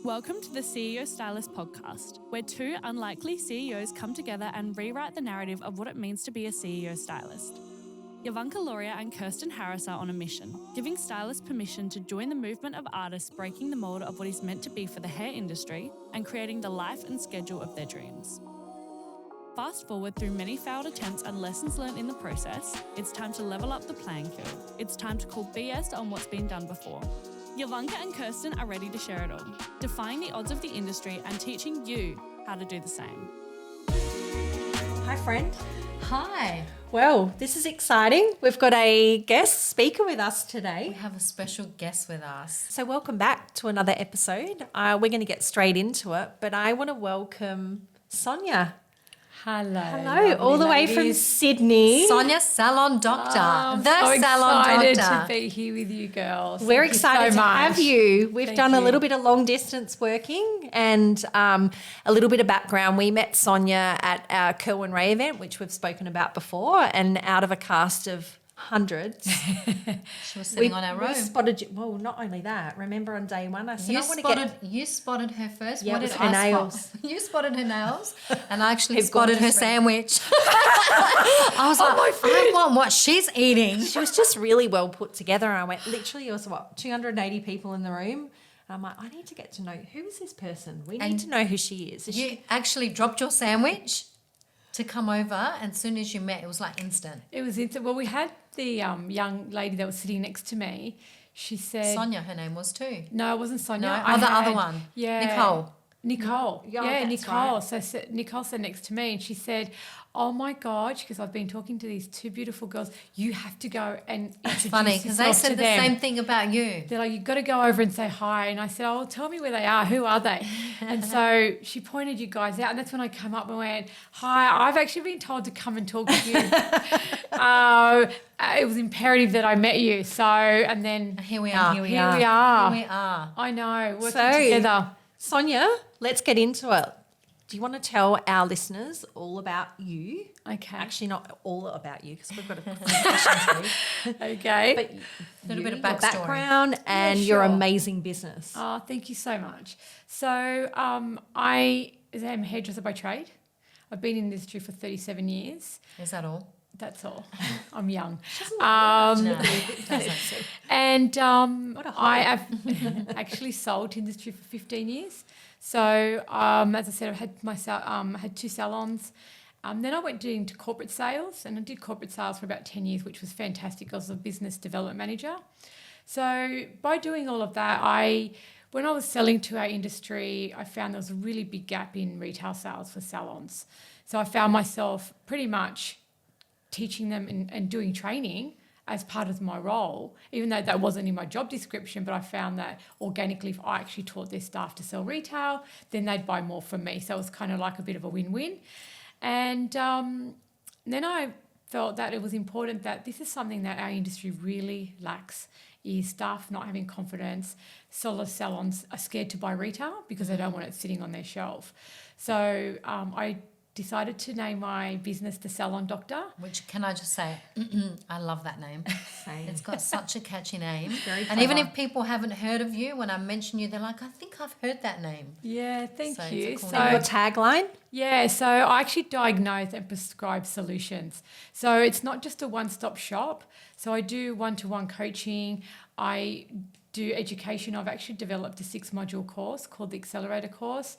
Welcome to the CEO Stylist podcast, where two unlikely CEOs come together and rewrite the narrative of what it means to be a CEO stylist. Yovanka and Kirsten Harris are on a mission, giving stylists permission to join the movement of artists breaking the mold of what is meant to be for the hair industry and creating the life and schedule of their dreams. Fast forward through many failed attempts and lessons learned in the process, it's time to level up the playing field. It's time to call BS on what's been done before. Yovanka and Kirsten are ready to share it all, defying the odds of the industry and teaching you how to do the same. Hi, friend. Hi. Well, this is exciting. We've got a guest speaker with us today. We have a special guest with us. So welcome back to another episode. We're going to get straight into it, but I want to welcome Sonia. Hello, all the way from Sydney. Sonia, Salon Doctor. I'm the so Salon excited Doctor. to be here with you girls. We're Thank you excited so to much. have you. We've Thank done a you. little bit of long distance working and a little bit of background. We met Sonia at our Kerwin Ray event, which we've spoken about before, and out of a cast of hundreds. She was sitting on our We row. spotted you. Well, not only that. Remember on day one, I said, You spotted her first. Yeah, What it did was her I nails. spot? You spotted her nails, and I actually Her spotted her gorgeous red. sandwich. I was like, I want what she's eating. She was just really well put together. And I went, literally, there was 280 people in the room. And I'm like, I need to get to know, who is this person? We need to know who she is. You actually dropped your sandwich to come over, and as soon as you met, it was like instant. It was instant. Well, we had the young lady that was sitting next to me. She said, Sonia, her name was too. No, it wasn't Sonia. No, I other had- one. Yeah, Nicole. Nicole. Yeah, Yeah, that's Nicole. right. So Nicole sat next to me and she said, "Oh my God," because I've been talking to these two beautiful girls. You have to go and introduce Funny, because they yourself to said the them." same thing about you. They're like, "You've got to go over and say hi." And I said, "Oh, tell me where they are. Who are they?" And so she pointed you guys out. And that's when I come up and went, "Hi, I've actually been told to come and talk to you." It was imperative that I met you. So, and then Here we are. here we are. Here we are. I know, working So- together. Sonia, let's get into it. Do you want to tell our listeners all about you? Okay. Actually, not all about you, because we've got a conversation too. Okay. But Little bit of your backstory. background and your sure. amazing business. Oh, thank you so much. So I am a hairdresser by trade. I've been in the industry for 37 years. Is that all? That's all. I'm young. No. And What a I have actually sold to industry for 15 years. So as I said, I've had two salons. Then I went into corporate sales, and I did corporate sales for about 10 years, which was fantastic. I was a business development manager. So by doing all of that, when I was selling to our industry, I found there was a really big gap in retail sales for salons. So I found myself pretty much teaching them and doing training as part of my role, even though that wasn't in my job description, but I found that organically, if I actually taught their staff to sell retail, then they'd buy more from me. So it was kind of like a bit of a win-win. And then I felt that it was important that this is something that our industry really lacks, is staff not having confidence. Solid salons are scared to buy retail because they don't want it sitting on their shelf. So I decided to name my business the Salon Doctor. Which, can I just say, I love that name. Same. It's got such a catchy name. Very And even clever. if people haven't heard of you, when I mention you, they're like, I think I've heard that name. Yeah, thank So it's you. a cool And your tagline? Yeah, so I actually diagnose and prescribe solutions. So it's not just a one-stop shop. So I do one-to-one coaching. I do education. I've actually developed a 6-module course called the Accelerator course,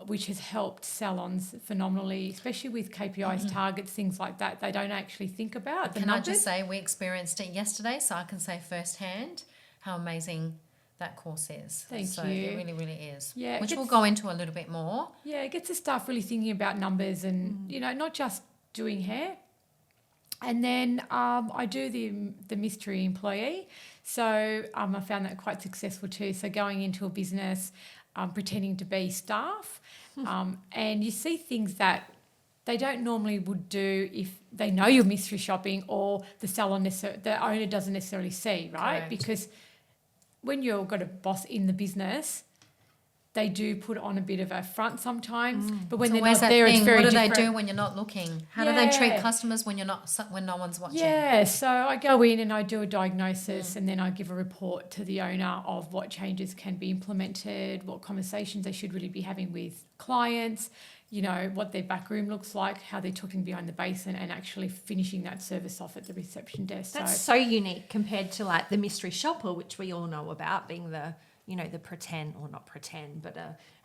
which has helped salons phenomenally, especially with KPIs, targets, things like that. They don't actually think about the Can I numbers. just say, we experienced it yesterday, so I can say firsthand how amazing that course is. Thank so you. It really, really is. Yeah, it Which we'll gets- go into a little bit more. Yeah, it gets the staff really thinking about numbers and, not just doing hair. And then I do the mystery employee. So I found that quite successful too. So going into a business, pretending to be staff, and you see things that they don't normally would do if they know you're mystery shopping, or the owner doesn't necessarily see, right? Correct. Because when you've got a boss in the business, they do put on a bit of a front sometimes, but when So they're where's not that there, thing? it's very What do different. they do when you're not looking? How do they treat Yeah. customers when no one's watching? Yeah, so I go in and I do a diagnosis and then I give a report to the owner of what changes can be implemented, what conversations they should really be having with clients, you know, what their back room looks like, how they're talking behind the basin, and actually finishing that service off at the reception desk. That's so unique compared to like the mystery shopper, which we all know about, being the, you know, the pretend, or not pretend, but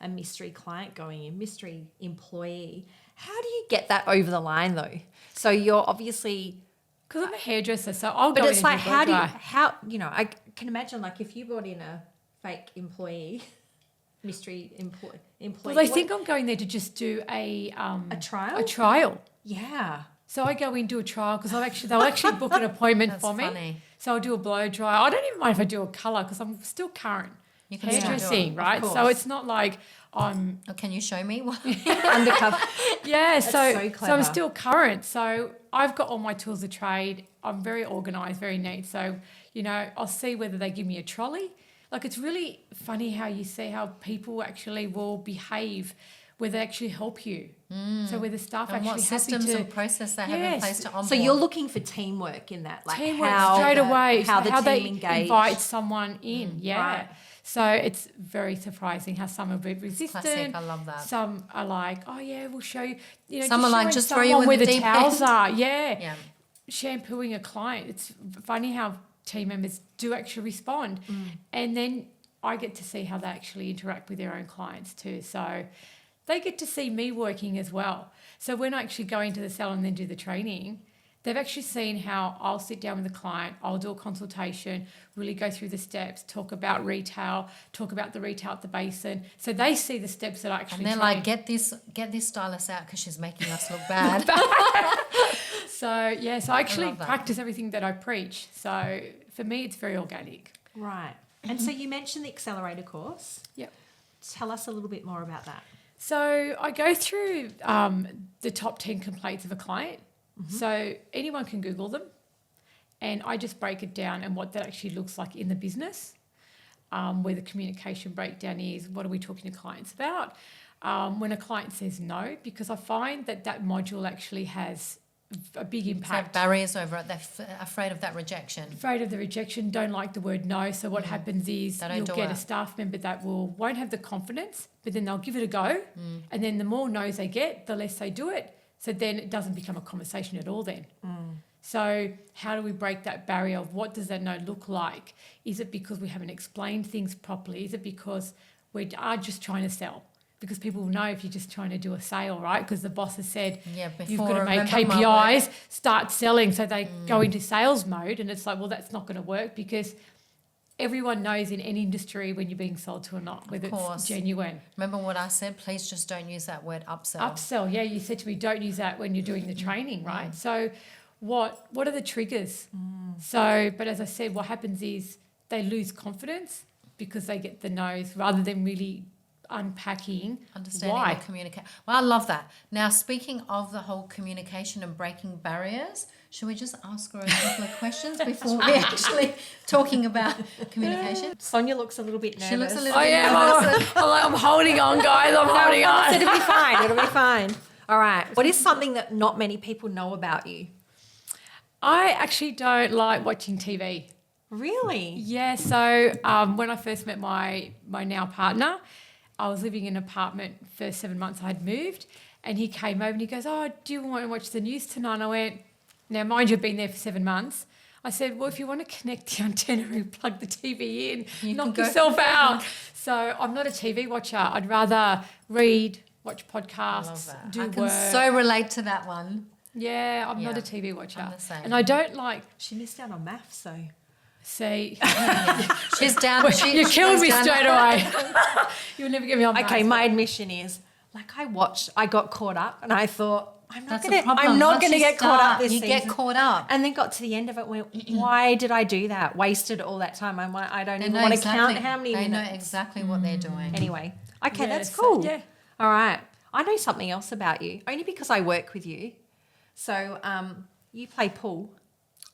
a mystery client going in, mystery employee. How do you get that over the line though? So you're obviously, because I'm a hairdresser, so I'll but go it's in like, and do a blow dry. you know, I can imagine like if you brought in a fake employee, mystery employee. Well, they think I'm going there to just do a trial? A trial. Yeah. So I go in, do a trial, because they'll actually book an appointment That's for me. funny. So I'll do a blow dry. I don't even mind if I do a colour, because I'm still current. You can still do it, Hairdressing, of right? So course. it's not like I'm Oh, can you show me? Undercover. yeah. so So clever. I'm still current. So I've got all my tools of trade. I'm very organised, very neat. So you know, I'll see whether they give me a trolley. Like, it's really funny how you see how people actually will behave, where they actually help you. So where the staff And actually what happy systems to and process they have in Yes. place to onboard. So you're looking for teamwork in that, like teamwork how straight the, away. how the they team engage. invite someone in. Yeah. right. So it's very surprising how some are a bit resistant. Classic, I love that. Some are like, oh yeah, we'll show you. You know, Some are like, showing just throw you someone in where the the deep towels end. are. Yeah. Yeah. Shampooing a client. It's funny how team members do actually respond, and then I get to see how they actually interact with their own clients too. So they get to see me working as well. So when I actually go into the salon and then do the training, they've actually seen how I'll sit down with the client, I'll do a consultation, really go through the steps, talk about retail, talk about the retail at the basin. So they see the steps that I actually And they're train. like, get this stylist out because she's making us look bad. So yeah, so I actually love that. practice everything that I preach. So for me, it's very organic. Right. And so you mentioned the accelerator course. Yep. Tell us a little bit more about that. So I go through the top 10 complaints of a client. So anyone can Google them, and I just break it down and what that actually looks like in the business, where the communication breakdown is, what are we talking to clients about, when a client says no, because I find that module actually has a big So impact. barriers over it. They're afraid of that rejection. Afraid of the rejection, don't like the word no. So what happens is They don't you'll do get it. a staff member that won't have the confidence, but then they'll give it a go. And then the more no's they get, the less they do it. So then it doesn't become a conversation at all then. So how do we break that barrier of what does that no look like? Is it because we haven't explained things properly? Is it because we are just trying to sell? Because people will know if you're just trying to do a sale, right? Because the boss has said, Yeah, you've before got to make remember my KPIs, start selling. So they go into sales mode, and it's like, well, that's not going to work, because everyone knows in any industry when you're being sold to or not, whether course. it's genuine. Remember what I said? Please just don't use that word upsell. Upsell, yeah, you said to me, don't use that when you're doing the training, right? So what are the triggers? So, but as I said, what happens is they lose confidence because they get the no's rather than really unpacking Understanding why. the communicate. Well, I love that. Now, speaking of the whole communication and breaking barriers, should we just ask her a couple of questions before we actually talking about communication? Sonia looks a little bit nervous. She looks a little I bit am. nervous. I'm holding on, guys. I'm holding on. It'll be fine. It'll be fine. All right. What is something that not many people know about you? I actually don't like watching TV. Really? Yeah, so when I first met my now partner, I was living in an apartment for 7 months. I had moved, and he came over and he goes, oh, do you want to watch the news tonight? And I went, now, mind you, I've been there for 7 months. I said, well, if you want to connect the antenna and plug the TV in, You knock can go yourself out. So I'm not a TV watcher. I'd rather read, watch I love podcasts, that. do I can work. so relate to that one. Yeah, I'm not Yeah, a TV watcher. I'm the same. And I don't like, She missed out on maths, so. see, She's down. you killed me she's down- straight away. You'll never get me on Okay, maths. my admission is, like, I got caught up, and I thought, That's a problem. I'm not Once going to you get caught up start, this you season. get caught up. And then got to the end of it, went, why did I do that? Wasted all that time. I don't even want to count how many They minutes. know exactly what they're doing. Anyway, okay, Yeah, that's so- cool. yeah. All right. I know something else about you, only because I work with you. So you play pool.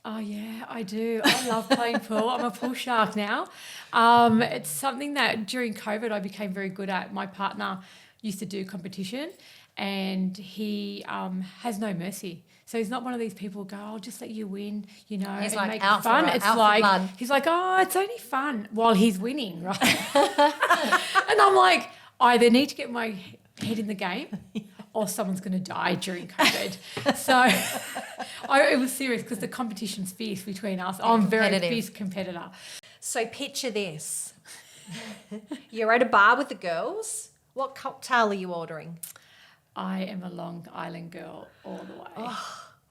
Oh, yeah, I do. I love playing pool. I'm a pool shark now. It's something that during COVID I became very good at. My partner used to do competition and he has no mercy. So he's not one of these people who go, I'll just let you win, you know, He's and like make out it fun. for it, It's out for like, blood. he's like, oh, it's only fun while he's winning, right? And I'm like, I either need to get my head in the game or someone's going to die during COVID. So it was serious because the competition's fierce between us. I'm a very fierce competitor. So picture this. You're at a bar with the girls. What cocktail are you ordering? I am a Long Island girl all the way.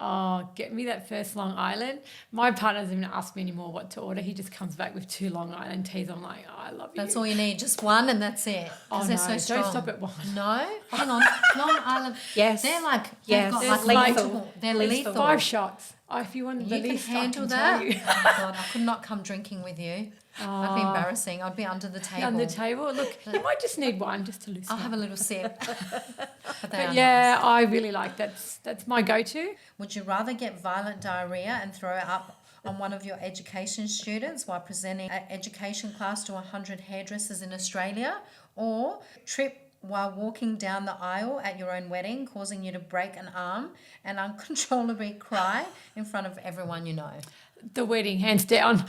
Oh, get me that first Long Island. My partner doesn't even ask me anymore what to order. He just comes back with 2 Long Island teas. I'm like, oh, I love you. That's all you need, just one, and that's it. Oh, They're no, so strong. don't stop at one. No, hang on. Long Island. Yes. They're like, Yes. they've They're got like lethal. multiple. They're Lethal. lethal. 5 shots. Oh, if you want the You can least, handle I can that. tell you. Oh my God, I could not come drinking with you. That'd be embarrassing. I'd be under the table. On the table. Look, you might just need one just to loosen I'll up. have a little sip. But But yeah, I really like that's my go-to. Would you rather get violent diarrhea and throw up on one of your education students while presenting an education class to 100 hairdressers in Australia, or trip while walking down the aisle at your own wedding, causing you to break an arm and uncontrollably cry in front of everyone you know? The wedding, hands down.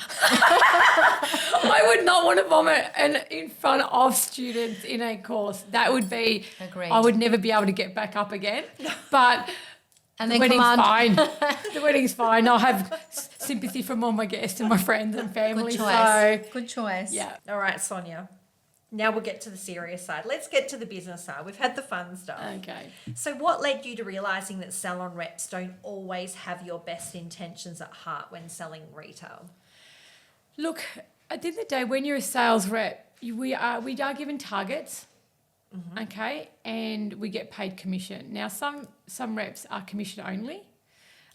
I would not want to vomit in front of students in a course. That would be, Agreed. I would never be able to get back up again. But And the then wedding's command. fine. The wedding's fine. I'll have sympathy from all my guests and my friends and family. Good choice. So, Good choice. yeah. All right, Sonia. Now we'll get to the serious side. Let's get to the business side. We've had the fun stuff. Okay. So what led you to realising that salon reps don't always have your best intentions at heart when selling retail? Look, at the end of the day, when you're a sales rep, we are given targets, okay, and we get paid commission. Now, some reps are commission only.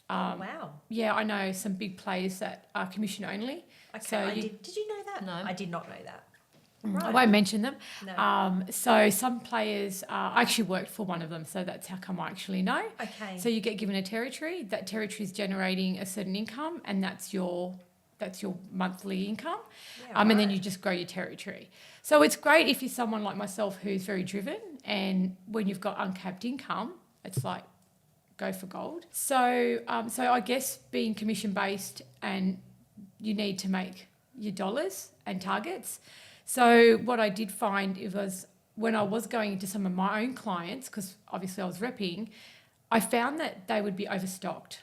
Wow. Yeah, I know some big players that are commission only. Okay. So Did you know that? No. I did not know that. I won't mention them. No. So some players, I actually worked for one of them, so that's how come I actually know. Okay. So you get given a territory. That territory is generating a certain income, and that's your monthly income. Yeah, And then right. you just grow your territory. So it's great if you're someone like myself who's very driven, and when you've got uncapped income, it's like go for gold. So I guess being commission based, and you need to make your dollars and targets. So what I did find it was when I was going into some of my own clients, because obviously I was repping, I found that they would be overstocked.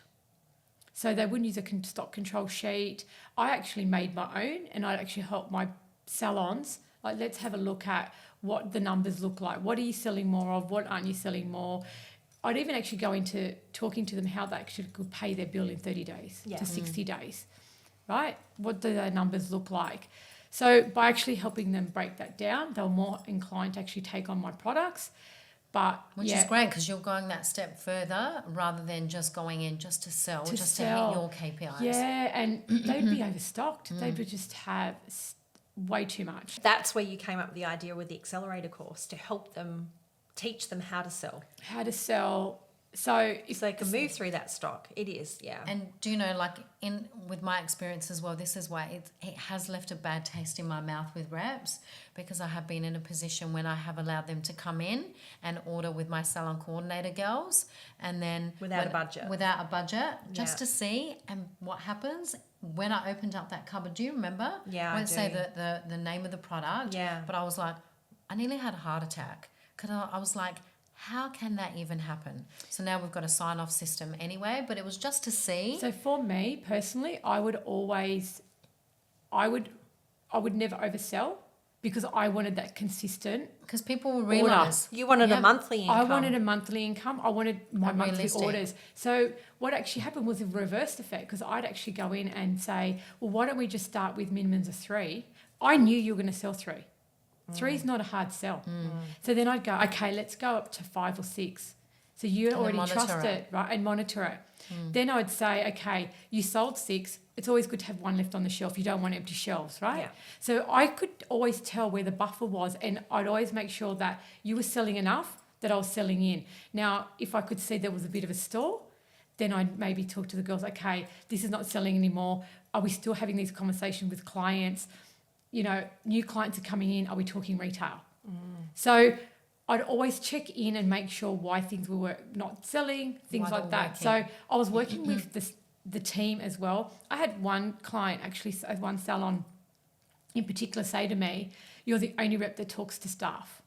So they wouldn't use a stock control sheet. I actually made my own, and I'd actually help my salons, like, let's have a look at what the numbers look like. What are you selling more of? What aren't you selling more? I'd even actually go into talking to them how they actually could pay their bill in 30 days to 60 days, right? What do their numbers look like? So by actually helping them break that down, they're more inclined to actually take on my products. Which is great, because you're going that step further rather than just going in just to sell, to hit your KPIs. Yeah, and they'd be overstocked. They would just have way too much. That's where you came up with the idea with the accelerator course to help them, teach them how to sell. How to sell. So If they can move through that stock, it is, yeah. And do you know, like with my experience as well, this is why it has left a bad taste in my mouth with reps, because I have been in a position when I have allowed them to come in and order with my salon coordinator girls, and then Without a budget, just to see, and what happens when I opened up that cupboard. Do you remember? Yeah, I won't I say do. the name of the product. Yeah. But I was like, I nearly had a heart attack, because I was like, how can that even happen? So now we've got a sign-off system anyway, but it was just to see. So for me personally, I would never oversell, because I wanted that consistent. Because people will realise. You wanted a monthly income. I wanted a monthly income. I wanted my monthly realistic. orders. So what actually happened was a reversed effect, because I'd actually go in and say, well, why don't we just start with minimums of 3? I knew you were going to sell 3. 3 is not a hard sell. So then I'd go, okay, let's go up to 5 or 6. So you already trust it, right? And monitor it. Then I would say, okay, you sold 6. It's always good to have 1 left on the shelf. You don't want empty shelves, right? Yeah. So I could always tell where the buffer was, and I'd always make sure that you were selling enough that I was selling in. Now, if I could see there was a bit of a stall, then I'd maybe talk to the girls, okay, this is not selling anymore. Are we still having these conversations with clients? You know, new clients are coming in. Are we talking retail? So I'd always check in and make sure why things were not selling, things Why like they're that. working. So I was working with the team as well. I had one client, actually, one salon in particular, say to me, you're the only rep that talks to staff.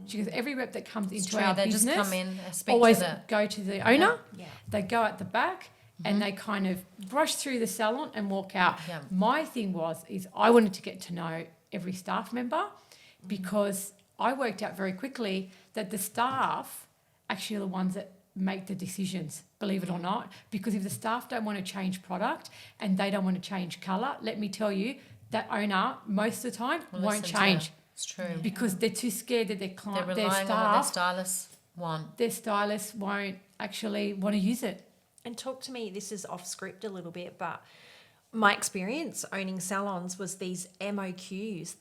She goes, every rep that comes It's into true. our They business just come in and speak always to the. go to the owner. Yeah. They go at the back and they kind of brush through the salon and walk out. Yeah. My thing is I wanted to get to know every staff member because I worked out very quickly that the staff actually are the ones that make the decisions, believe it or not. Because if the staff don't want to change product and they don't want to change colour, let me tell you, that owner most of the time Will won't listen to change them. It's true. because they're too scared that their They're client, their relying on what their staff, stylists want. their stylists won't actually want to use it. And talk to me, this is off script a little bit, but my experience owning salons was these MOQs,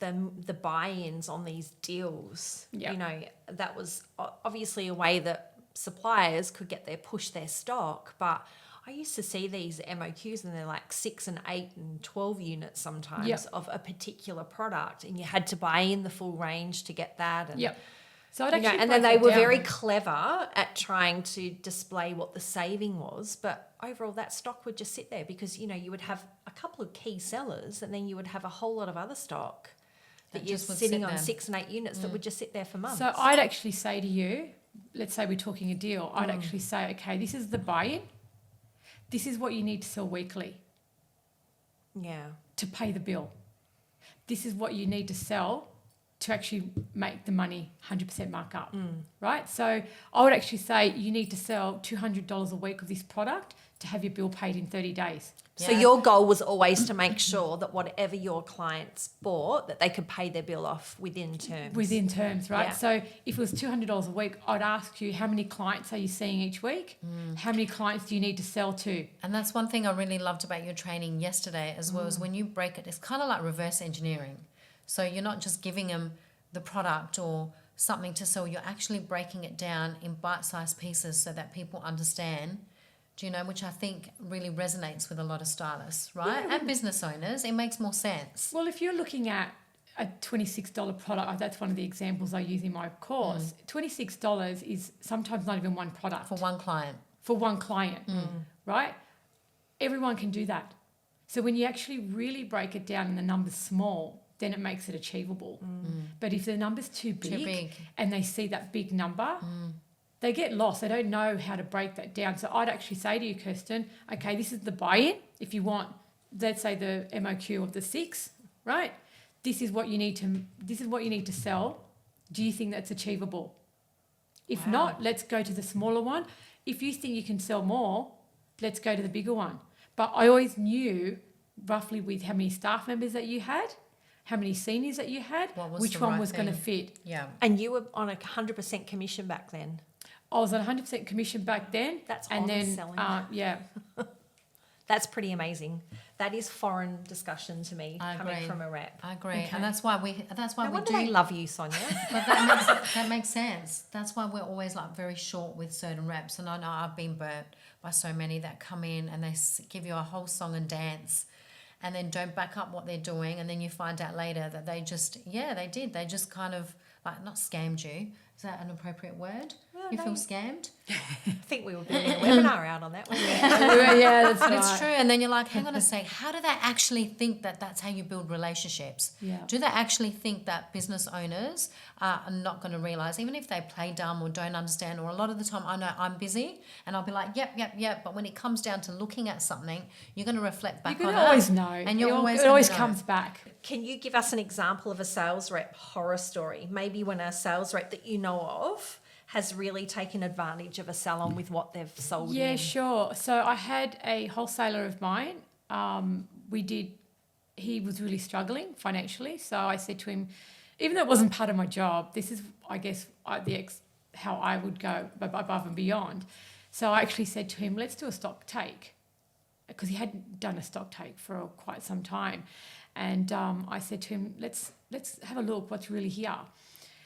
the buy-ins on these deals. Yeah. You know, that was obviously a way that suppliers could push their stock, but I used to see these MOQs and they're like 6 and 8 and 12 units sometimes Yep. of a particular product, and you had to buy in the full range to get that. And, Yep. So I'd you know, actually and then break they it were down. very clever at trying to display what the saving was, but overall that stock would just sit there because, you know, you would have a couple of key sellers and then you would have a whole lot of other stock that you're just would sitting sit on there. 6 and 8 units that would just sit there for months. So I'd actually say to you, let's say we're talking a deal, I'd actually say, okay, this is the buy-in. This is what you need to sell weekly yeah. to pay the bill. This is what you need to sell to actually make the money 100% markup, right? So I would actually say you need to sell $200 a week of this product to have your bill paid in 30 days. So Yeah. your goal was always to make sure that whatever your clients bought, that they could pay their bill off within terms. Within terms, right? Yeah. So if it was $200 a week, I'd ask you, how many clients are you seeing each week? How many clients do you need to sell to? And that's one thing I really loved about your training yesterday as well, is when you break it, it's kind of like reverse engineering. So you're not just giving them the product or something to sell, you're actually breaking it down in bite-sized pieces so that people understand, do you know, which I think really resonates with a lot of stylists, right? Yeah. And business owners, it makes more sense. Well, if you're looking at a $26 product, that's one of the examples I use in my course. $26 is sometimes not even one product For one client. for one client, right? Everyone can do that. So when you actually really break it down and the number's small, then it makes it achievable. But if the number's too big and they see that big number, they get lost. They don't know how to break that down. So I'd actually say to you, Kirsten, okay, this is the buy-in. If you want, let's say the MOQ of the 6, right? This is what you need to sell. Do you think that's achievable? If not, let's go to the smaller one. If you think you can sell more, let's go to the bigger one. But I always knew roughly with how many staff members that you had, how many seniors that you had, What was which the one right was going to thing? fit. Yeah. And you were on 100% commission back then. I was on 100% commission back then. That's and then selling. yeah. That's pretty amazing. That is foreign discussion to me, I coming agree. from a rep. I agree. Okay. And that's why No we wonder do. they love you, Sonia. But that makes sense. That's why we're always like very short with certain reps. And I know I've been burnt by so many that come in and they give you a whole song and dance and then don't back up what they're doing. And then you find out later that they just, they did. They just kind of like not scammed you. Is that an appropriate word? Well, You no. feel scammed? I think we were doing a webinar out on that one. Yeah, that's But right. it's true. And then you're like, hang on a sec, how do they actually think that that's how you build relationships? Yeah. Do they actually think that business owners are not going to realise, even if they play dumb or don't understand, or a lot of the time I know I'm busy and I'll be like, yep. But when it comes down to looking at something, you're going to reflect back You on can it. always know. And you're it always it gonna always know. comes back. Can you give us an example of a sales rep horror story? Maybe when a sales rep that you know of has really taken advantage of a salon with what they've sold Yeah, in. sure. So I had a wholesaler of mine. He was really struggling financially. So I said to him, even though it wasn't part of my job, this is, I guess, how I would go above and beyond. So I actually said to him, let's do a stock take, because he hadn't done a stock take for quite some time. And I said to him, let's have a look what's really here.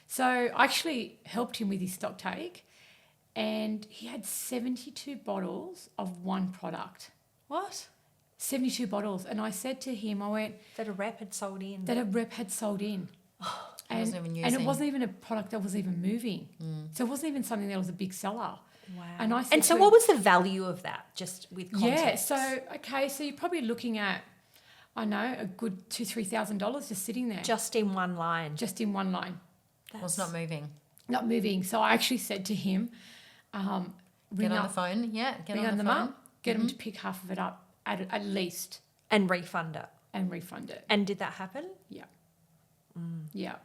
So I actually helped him with his stock take. and he had 72 bottles of one product. What? 72 bottles. And I said to him, I went... That a rep had sold in. That a rep had sold in. Wasn't even and it using. wasn't even a product that was even moving. So it wasn't even something that was a big seller. Wow. And I said And so to what him- was the value of that, just with context? Yeah, so you're probably looking at, I know, a good $2,000-$3,000 just sitting there. Just in one line. Just in one line. Well, it's not moving. Not moving. So I actually said to him, Get on the phone. Yeah, get ring on the them phone. up, get him to pick half of it up at least And refund it. and refund it. And did that happen? Yeah. Yeah.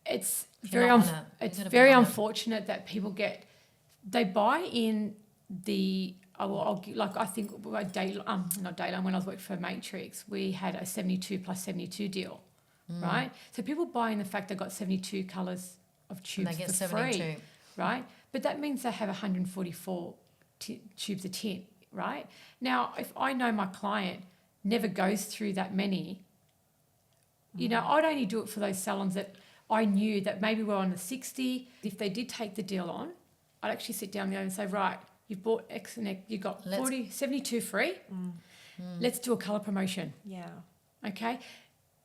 It's You're very not on it. it's You're gonna very be on it. unfortunate that people they buy in the I think not Dayline, when I was working for Matrix, we had a 72 plus 72 deal, right? So people buy in the fact they got 72 colours of tubes they get for 72. free, right? But that means they have 144 tubes of tint, right? Now, if I know my client never goes through that many, you know, I'd only do it for those salons that I knew that maybe were on the 60. If they did take the deal on, I'd actually sit down there and say, right, you've bought X and X, you got 72 free. Let's do a colour promotion, Yeah. okay?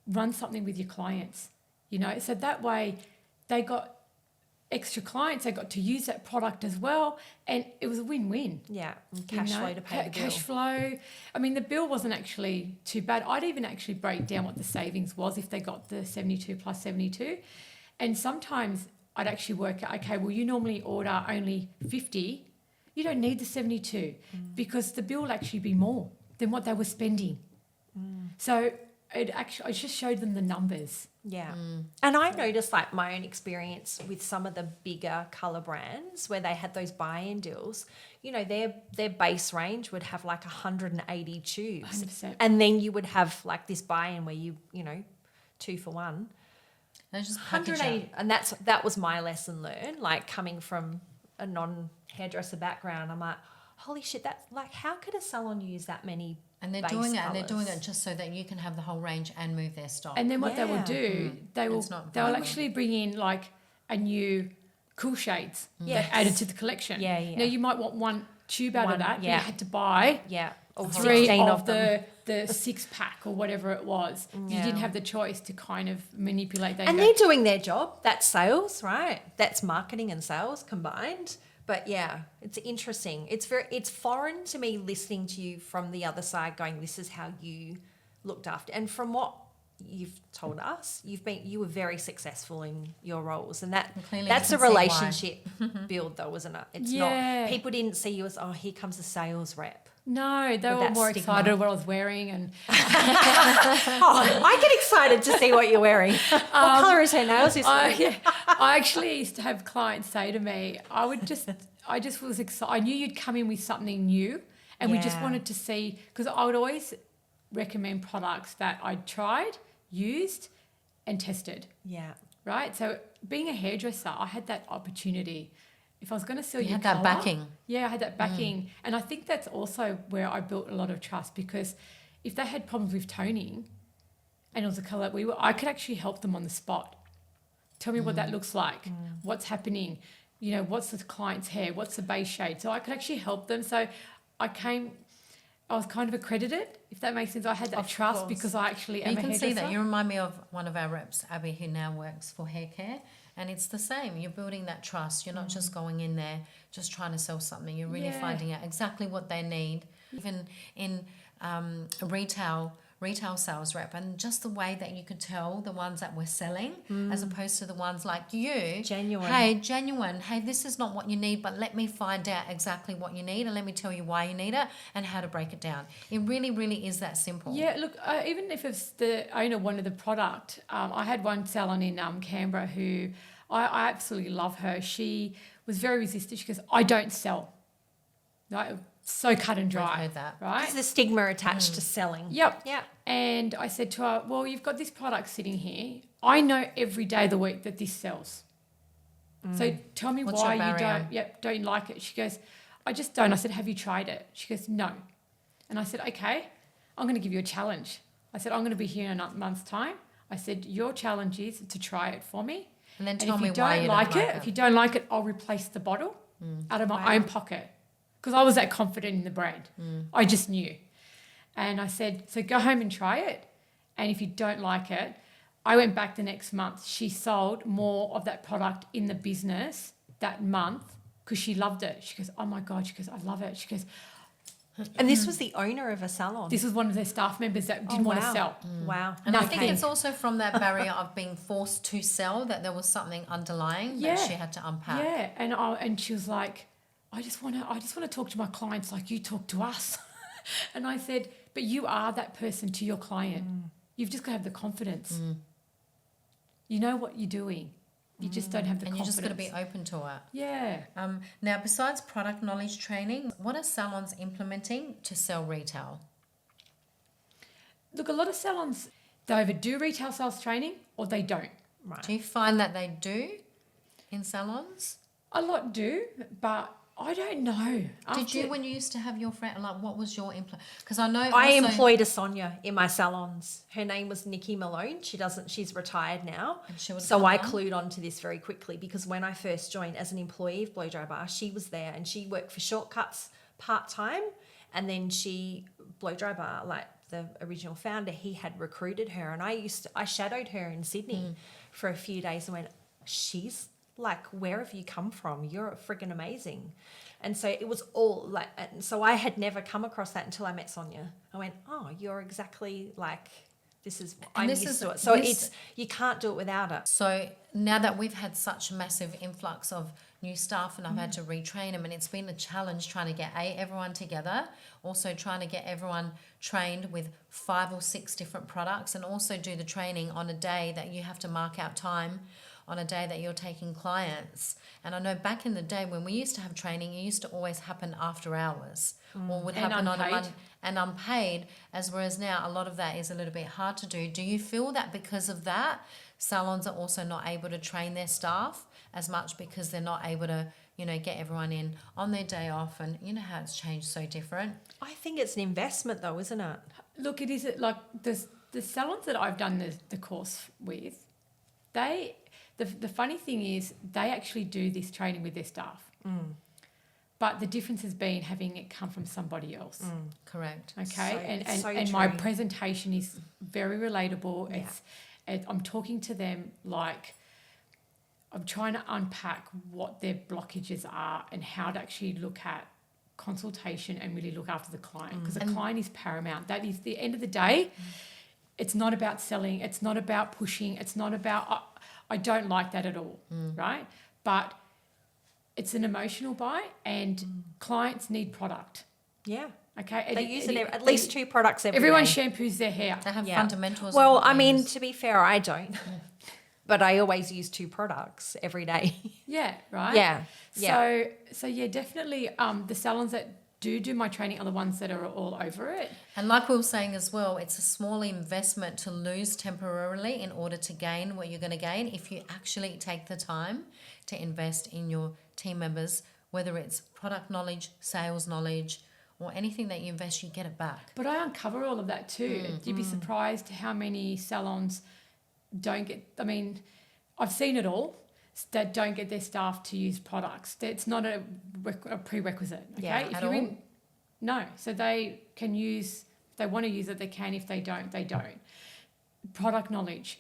Run something with your clients, you know, so that way they got extra clients, they got to use that product as well, and it was a win-win. Yeah. And cash flow to pay the bill. Cash flow. I mean, the bill wasn't actually too bad. I'd even actually break down what the savings was if they got the 72 plus 72. And sometimes I'd actually work out, okay, well, you normally order only 50. You don't need the 72 because the bill will actually be more than what they were spending. So I just showed them the numbers. Yeah. And I noticed like my own experience with some of the bigger colour brands where they had those buy-in deals, you know, their base range would have like 180 tubes. 100%. And then you would have like this buy-in where you know, 2 for 1. They just package 180, it. and that was my lesson learned, like coming from a non-hairdresser background. I'm like, holy shit, that's like, how could a salon use that many And they're base doing it, and they're colours? doing it just so that you can have the whole range and move their stock. And then what they will Yeah. do, they'll It's not they'll viable. actually bring in like a new cool shades Yes. that added to the collection. Yeah, yeah. Now you might want one tube out One, of that, but yeah. you had to buy Yeah, or 3 16 of of them. the 6-pack or whatever it was. You Yeah. didn't have the choice to kind of manipulate that. And they're doing their job. That's sales, right? That's marketing and sales combined. But yeah, it's interesting. It's foreign to me listening to you from the other side going, this is how you looked after. And from what you've told us, you were very successful in your roles. And Clearly that's you a can see why. relationship build though, isn't it? It's Yeah. not, people didn't see you as, oh, here comes a sales rep. No, they With were that more stigma. excited what I was wearing and Oh, I get excited to see what you're wearing. What colour is her nails this week? yeah, I actually used to have clients say to me, I just was excited. I knew you'd come in with something new, and we just Yeah. wanted to see, because I would always recommend products that I'd tried, used, and tested, Yeah. right? So being a hairdresser, I had that opportunity. If I was going to sell You you had that colour- backing. Yeah, I had that backing. And I think that's also where I built a lot of trust, because if they had problems with toning and it was a colour that I could actually help them on the spot. Tell me what that looks like, what's happening, you know, what's the client's hair, what's the base shade. So I could actually help them. So I was kind of accredited, if that makes sense. I had that Of trust course. because I actually am You a can hairdresser. see that. You remind me of one of our reps, Abby, who now works for hair care. And it's the same. You're building that trust. You're not just going in there just trying to sell something. You're really Yeah. finding out exactly what they need. Even in a retail sales rep, and just the way that you could tell the ones that were selling as opposed to the ones like you. Genuine. Hey, genuine. Hey, this is not what you need, but let me find out exactly what you need and let me tell you why you need it and how to break it down. It really, really is that simple. Yeah, look, even if it's the owner wanted the product, I had one salon in Canberra who I absolutely love her. She was very resistant. She goes, I don't sell. Right? So cut and I've dry. heard that. Right? There's the stigma attached to selling. Yep. Yeah. And I said to her, well, you've got this product sitting here. I know every day of the week that this sells. So tell me What's why your you barrier? don't like it. She goes, I just don't. I said, have you tried it? She goes, no. And I said, okay, I'm going to give you a challenge. I said, I'm going to be here in a month's time. I said, your challenge is to try it for me. And then And tell if me you why don't you like don't it, if you don't like it, I'll replace the bottle out of my own pocket because I was that confident in the brand. I just knew. And I said, so go home and try it. And if you don't like it, I went back the next month. She sold more of that product in the business that month because she loved it. She goes, oh my God. She goes, I love it. She goes, And this was the owner of a salon. this was one of their staff members that didn't want to sell. Wow. And I think it's also from that barrier of being forced to sell that there was something underlying that she had to unpack. Yeah, and she was like, I just want to talk to my clients like you talk to us. And I said, but you are that person to your client. You've just got to have the confidence. You know what you're doing. You just don't have the And you confidence. just got to be open to it. Yeah. Now, besides product knowledge training, what are salons implementing to sell retail? Look, a lot of salons, they either do retail sales training or they don't. Right. Do you find that they do in salons? A lot do, but I don't know. Did you, when you used to have your friend, like, what was your because I know I also- employed a Sonia in my salons. Her name was Nikki Malone. She's retired now. And she would So come I on? clued on to this very quickly because when I first joined as an employee of Blow Dry Bar, she was there and she worked for Shortcuts part-time. And then Blow Dry Bar, like the original founder, he had recruited her. And I shadowed her in Sydney for a few days and went, she's like, where have you come from? You're freaking amazing. And so it was all like, and so I had never come across that until I met Sonia. I went, oh, you're exactly like, I'm used to it. So you can't do it without it. So now that we've had such a massive influx of new staff and I've had to retrain them, and it's been a challenge trying to get everyone together, also trying to get everyone trained with 5 or 6 different products, and also do the training on a day that you have to mark out time on a day that you're taking clients. And I know back in the day when we used to have training, it used to always happen after hours or would And happen on a unpaid. Monday and unpaid, whereas now a lot of that is a little bit hard to do. Do you feel that because of that, salons are also not able to train their staff as much because they're not able to, get everyone in on their day off, and you know how it's changed so different? I think it's an investment though, isn't it? Look, it is like the salons that I've done the course with, the funny thing is they actually do this training with their staff. But the difference has been having it come from somebody else. Correct. Okay, It's so and my true. presentation is very relatable. Yeah. I'm talking to them like I'm trying to unpack what their blockages are and how to actually look at consultation and really look after the client, because the client is paramount. That is the end of the day. It's not about selling. It's not about pushing. It's not about. I don't like that at all, right? But it's an emotional buy, and clients need product. Yeah. Okay, They use it at least 2 products every Everyone day. shampoos their hair. They have Yeah. fundamentals. Well, of what I they mean, use. to be fair, I don't. But I always use 2 products every day. Yeah, right. Yeah. So yeah, definitely. The salons that do my training are the ones that are all over it. And like we were saying as well, it's a small investment to lose temporarily in order to gain what you're going to gain if you actually take the time to invest in your team members, whether it's product knowledge, sales knowledge, or anything that you invest, you get it back. But I uncover all of that too. You'd be surprised how many salons don't get. I mean, I've seen it all. That don't get their staff to use products. It's not a prerequisite. Okay, Yeah, if at you're all? in, no. So they can use. If they want to use it, they can. If they don't, they don't. Product knowledge.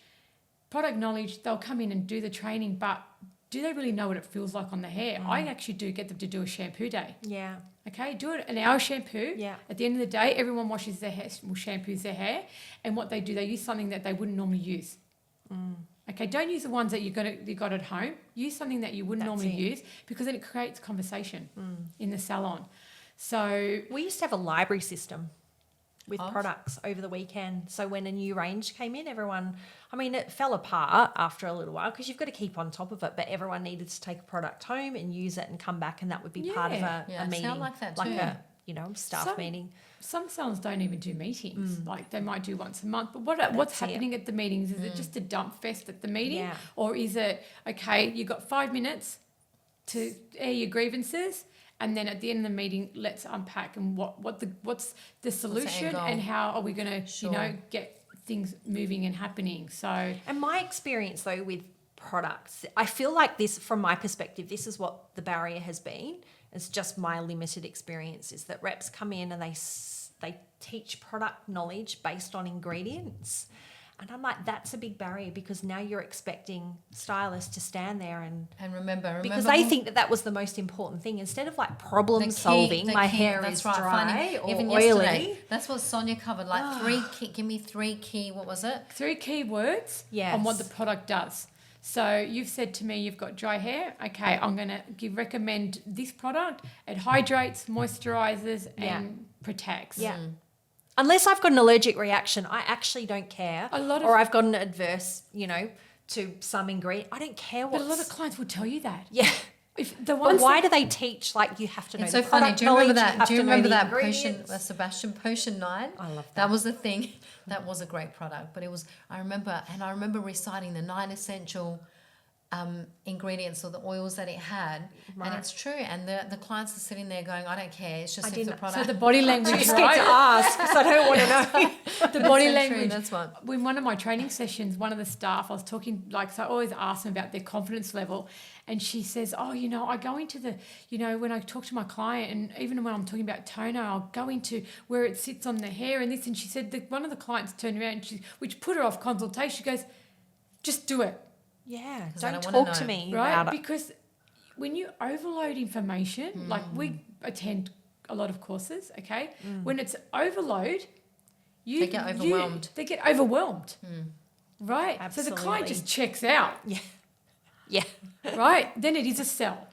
They'll come in and do the training, but do they really know what it feels like on the hair? I actually do get them to do a shampoo day. Yeah. Okay, do it an hour shampoo. Yeah. At the end of the day, everyone washes their hair, shampoos their hair, and what they do, they use something that they wouldn't normally use. Okay, don't use the ones that you got at home. Use something that you wouldn't That's normally it. use, because then it creates conversation in the salon. So We used to have a library system with Of? products over the weekend. So when a new range came in, it fell apart after a little while because you've got to keep on top of it, but everyone needed to take a product home and use it and come back, and that would be part of Yeah. Yeah, a see, meeting. I like that like too. a staff Some- meeting. some salons don't even do meetings. Like they might do once a month. But what's That's it. happening at the meetings? Is it just a dump fest at the meeting, Yeah. or is it okay? You got 5 minutes to air your grievances, and then at the end of the meeting, let's unpack and what's the solution goal? and how are we going to Sure. get things moving and happening. So And my experience though with products. I feel like this, from my perspective, this is what the barrier has been. It's just my limited experience is that reps come in and they teach product knowledge based on ingredients. And I'm like, that's a big barrier because now you're expecting stylists to stand there and remember because they think that was the most important thing. Instead of like problem solving, my hair is dry or even oily. Yesterday, that's what Sonia covered. Like give me three key. What was it? 3 key words on what the product does. So you've said to me you've got dry hair. Okay, I'm going to recommend this product. It hydrates, moisturizes, and protects. Yeah. Unless I've got an allergic reaction, I actually don't care. Or I've got an adverse, to some ingredient. I don't care what. But a lot of clients will tell you that. Yeah. But why do they teach? Like you have to know. It's the so funny. product Do you remember knowledge, that? Do you remember that potion, Sebastian Potion 9? I love that. That was the thing. That was a great product. But it was. I remember reciting the 9 essential ingredients or the oils that it had, and it's true. And the clients are sitting there going, "I don't care. It's just the product." So the body language, I'm scared to ask because I don't want to know. The body so language. True, that's what. In one of my training sessions, one of the staff, I was talking so I always ask them about their confidence level, and she says, "Oh, I go into the, when I talk to my client, and even when I'm talking about toner, I'll go into where it sits on the hair and this." And she said that one of the clients turned around, which put her off consultation. She goes, "Just do it." Yeah, I don't don't talk wanna to know. me Right? about it. Because when you overload information, like we attend a lot of courses, okay? When it's overload, They get overwhelmed. They get overwhelmed. Right? So the client Absolutely. just checks out. Yeah. Right? Then it is a sell.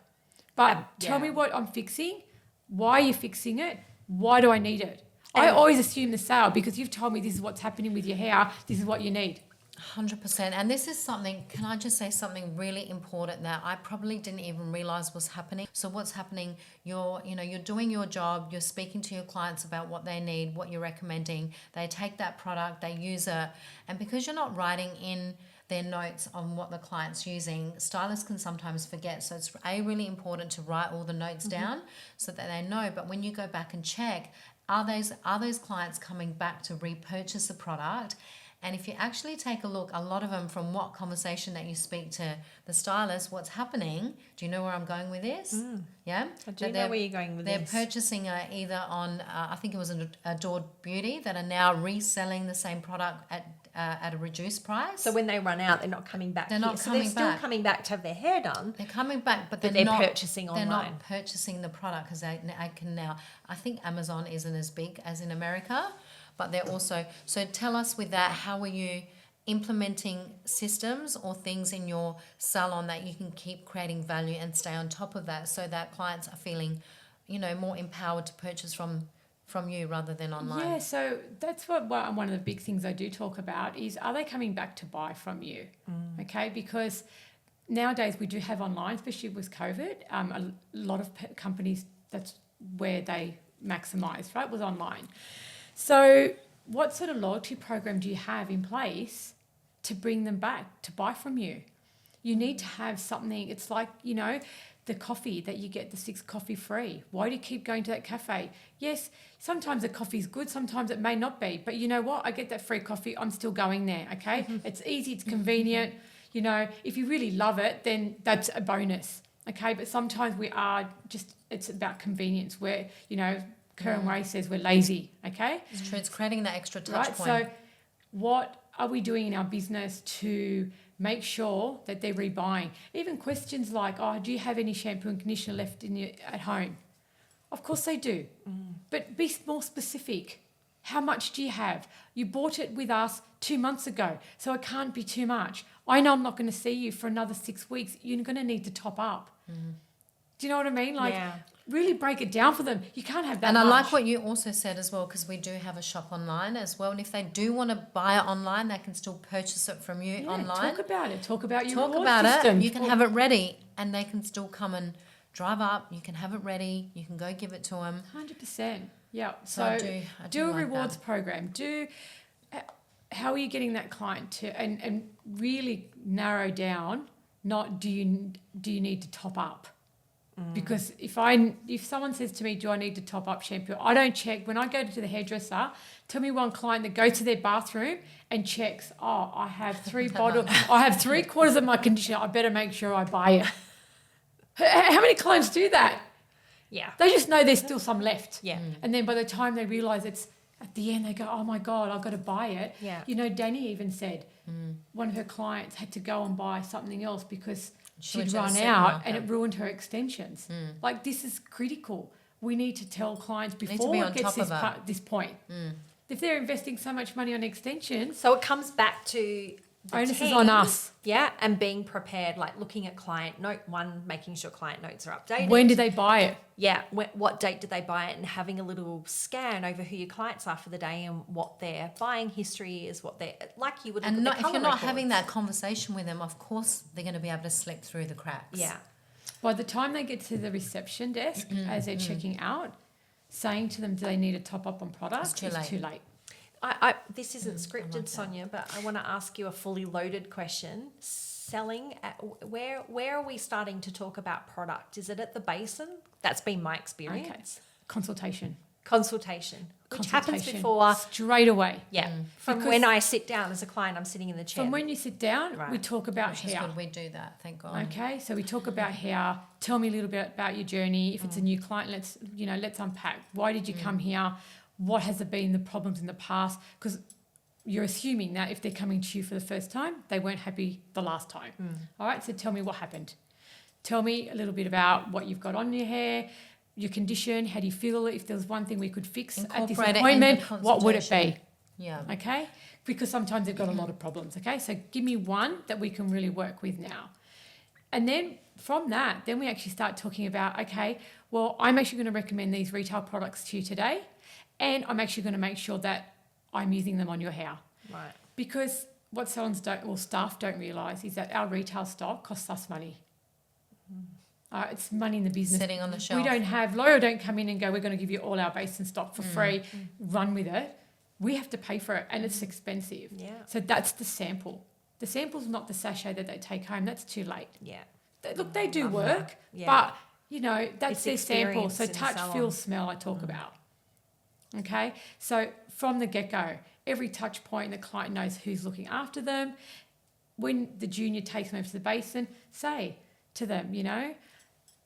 But tell me what I'm fixing. Why are you fixing it? Why do I need it? I always assume the sale because you've told me this is what's happening with your hair. This is what you need. 100%. And this is something, can I just say something really important that I probably didn't even realize was happening. So what's happening, you're doing your job, you're speaking to your clients about what they need, what you're recommending. They take that product, they use it. And because you're not writing in their notes on what the client's using, stylists can sometimes forget. So it's really important to write all the notes down so that they know. But when you go back and check, are those clients coming back to repurchase the product? And if you actually take a look, a lot of them from what conversation that you speak to the stylist, what's happening, do you know where I'm going with this? Yeah? I do know where you're going with this. They're purchasing either on, I think it was an Adored Beauty, that are now reselling the same product at a reduced price. So when they run out, they're not coming back. They're not so coming they're still back. coming back to have their hair done. They're coming back, but they're not purchasing online. They're not purchasing the product because I can now. I think Amazon isn't as big as in America, but they're also. So tell us with that, how are you implementing systems or things in your salon that you can keep creating value and stay on top of that, so that clients are feeling, more empowered to purchase from you rather than online? Yeah, so that's what one of the big things I do talk about is, are they coming back to buy from you? Okay, because nowadays we do have online, especially with COVID. A lot of companies, that's where they maximise, right, was online. So what sort of loyalty program do you have in place to bring them back to buy from you? You need to have something. It's like, the coffee that you get the 6th coffee free. Why do you keep going to that cafe? Yes, sometimes the coffee's good, sometimes it may not be. But you know what? I get that free coffee, I'm still going there, okay? It's easy, it's convenient. If you really love it, then that's a bonus, okay? But sometimes it's about convenience where, Karen Way says we're lazy, okay? It's true. It's creating that extra touch point. So what are we doing in our business to make sure that they're rebuying? Even questions like, do you have any shampoo and conditioner left at home? Of course they do. But be more specific. How much do you have? You bought it with us 2 months ago, so it can't be too much. I know I'm not going to see you for another 6 weeks. You're going to need to top up. Do you know what I mean? Really break it down for them. You can't have that And much. I like what you also said as well, because we do have a shop online as well. And if they do want to buy it online, they can still purchase it from you online. Talk about it. Talk about your Talk reward about system. it. You can have it ready, and they can still come and drive up. You can have it ready. You can go give it to them. 100%. Yeah. So I do a like rewards that. program. How are you getting that client to and really narrow down? Not do you need to top up? Because if someone says to me, do I need to top up shampoo? I don't check. When I go to the hairdresser, tell me one client that goes to their bathroom and checks, I have 3 bottles, I have 3/4 of my conditioner. I better make sure I buy it. How many clients do that? Yeah. They just know there's still some left. Yeah. And then by the time they realise it's at the end, they go, oh my God, I've got to buy it. Yeah. You know, Danny even said one of her clients had to go and buy something else because went she'd to the run out supermarket. and it ruined her extensions. Like, this is critical. We need to tell clients to before be it on gets top of it. this point. If they're investing so much money on extensions, So it comes back to the onus is team, on us. Yeah, and being prepared, like looking at client note 1, making sure client notes are updated. When did they buy it? Yeah, what date did they buy it, and having a little scan over who your clients are for the day and what their buying history is, what they're like. You would look And at not, the if colour you're not records. having that conversation with them, of course they're going to be able to slip through the cracks. Yeah, By the time they get to the reception desk as they're checking out, saying to them, do they need a top up on product? It's too late. too late. this isn't scripted, Sonia, but I want to ask you a fully loaded question. Selling, where are we starting to talk about product? Is it at the basin? That's been my experience. Okay. Consultation. Consultation, which happens Consultation. before. Straight away. Yeah, from Because- when I sit down as a client, I'm sitting in the chair. From when you sit down, we Right. talk about Which is hair. good. We do that, thank God. Okay, so we talk about hair. Tell me a little bit about your journey. If it's a new client, let's unpack. Why did you come here? What has been the problems in the past? Because you're assuming that if they're coming to you for the first time, they weren't happy the last time. All right, so tell me what happened. Tell me a little bit about what you've got on your hair, your condition, how do you feel? If there was one thing we could fix at this Incorporate it in the appointment, what would it be? consultation. Yeah. Okay, because sometimes they've got a lot of problems. Okay, so give me one that we can really work with now. And then from that, then we actually start talking about, okay, well, I'm actually going to recommend these retail products to you today, and I'm actually going to make sure that I'm using them on your hair. Right. Because what salons don't, or staff don't realise, is that our retail stock costs us money. It's money in the business. Sitting on the shelf. We don't have, L'Oreal don't come in and go, we're going to give you all our basin stock for free, run with it. We have to pay for it, and it's expensive. Yeah. So that's the sample. The sample's not the sachet that they take home. That's too late. Yeah. Look, they do Love work, that. Yeah. but, that's It's their sample. experience So in the touch, salon. feel, smell I talk about. Okay? So from the get-go, every touch point, the client knows who's looking after them. When the junior takes them over to the basin, say to them,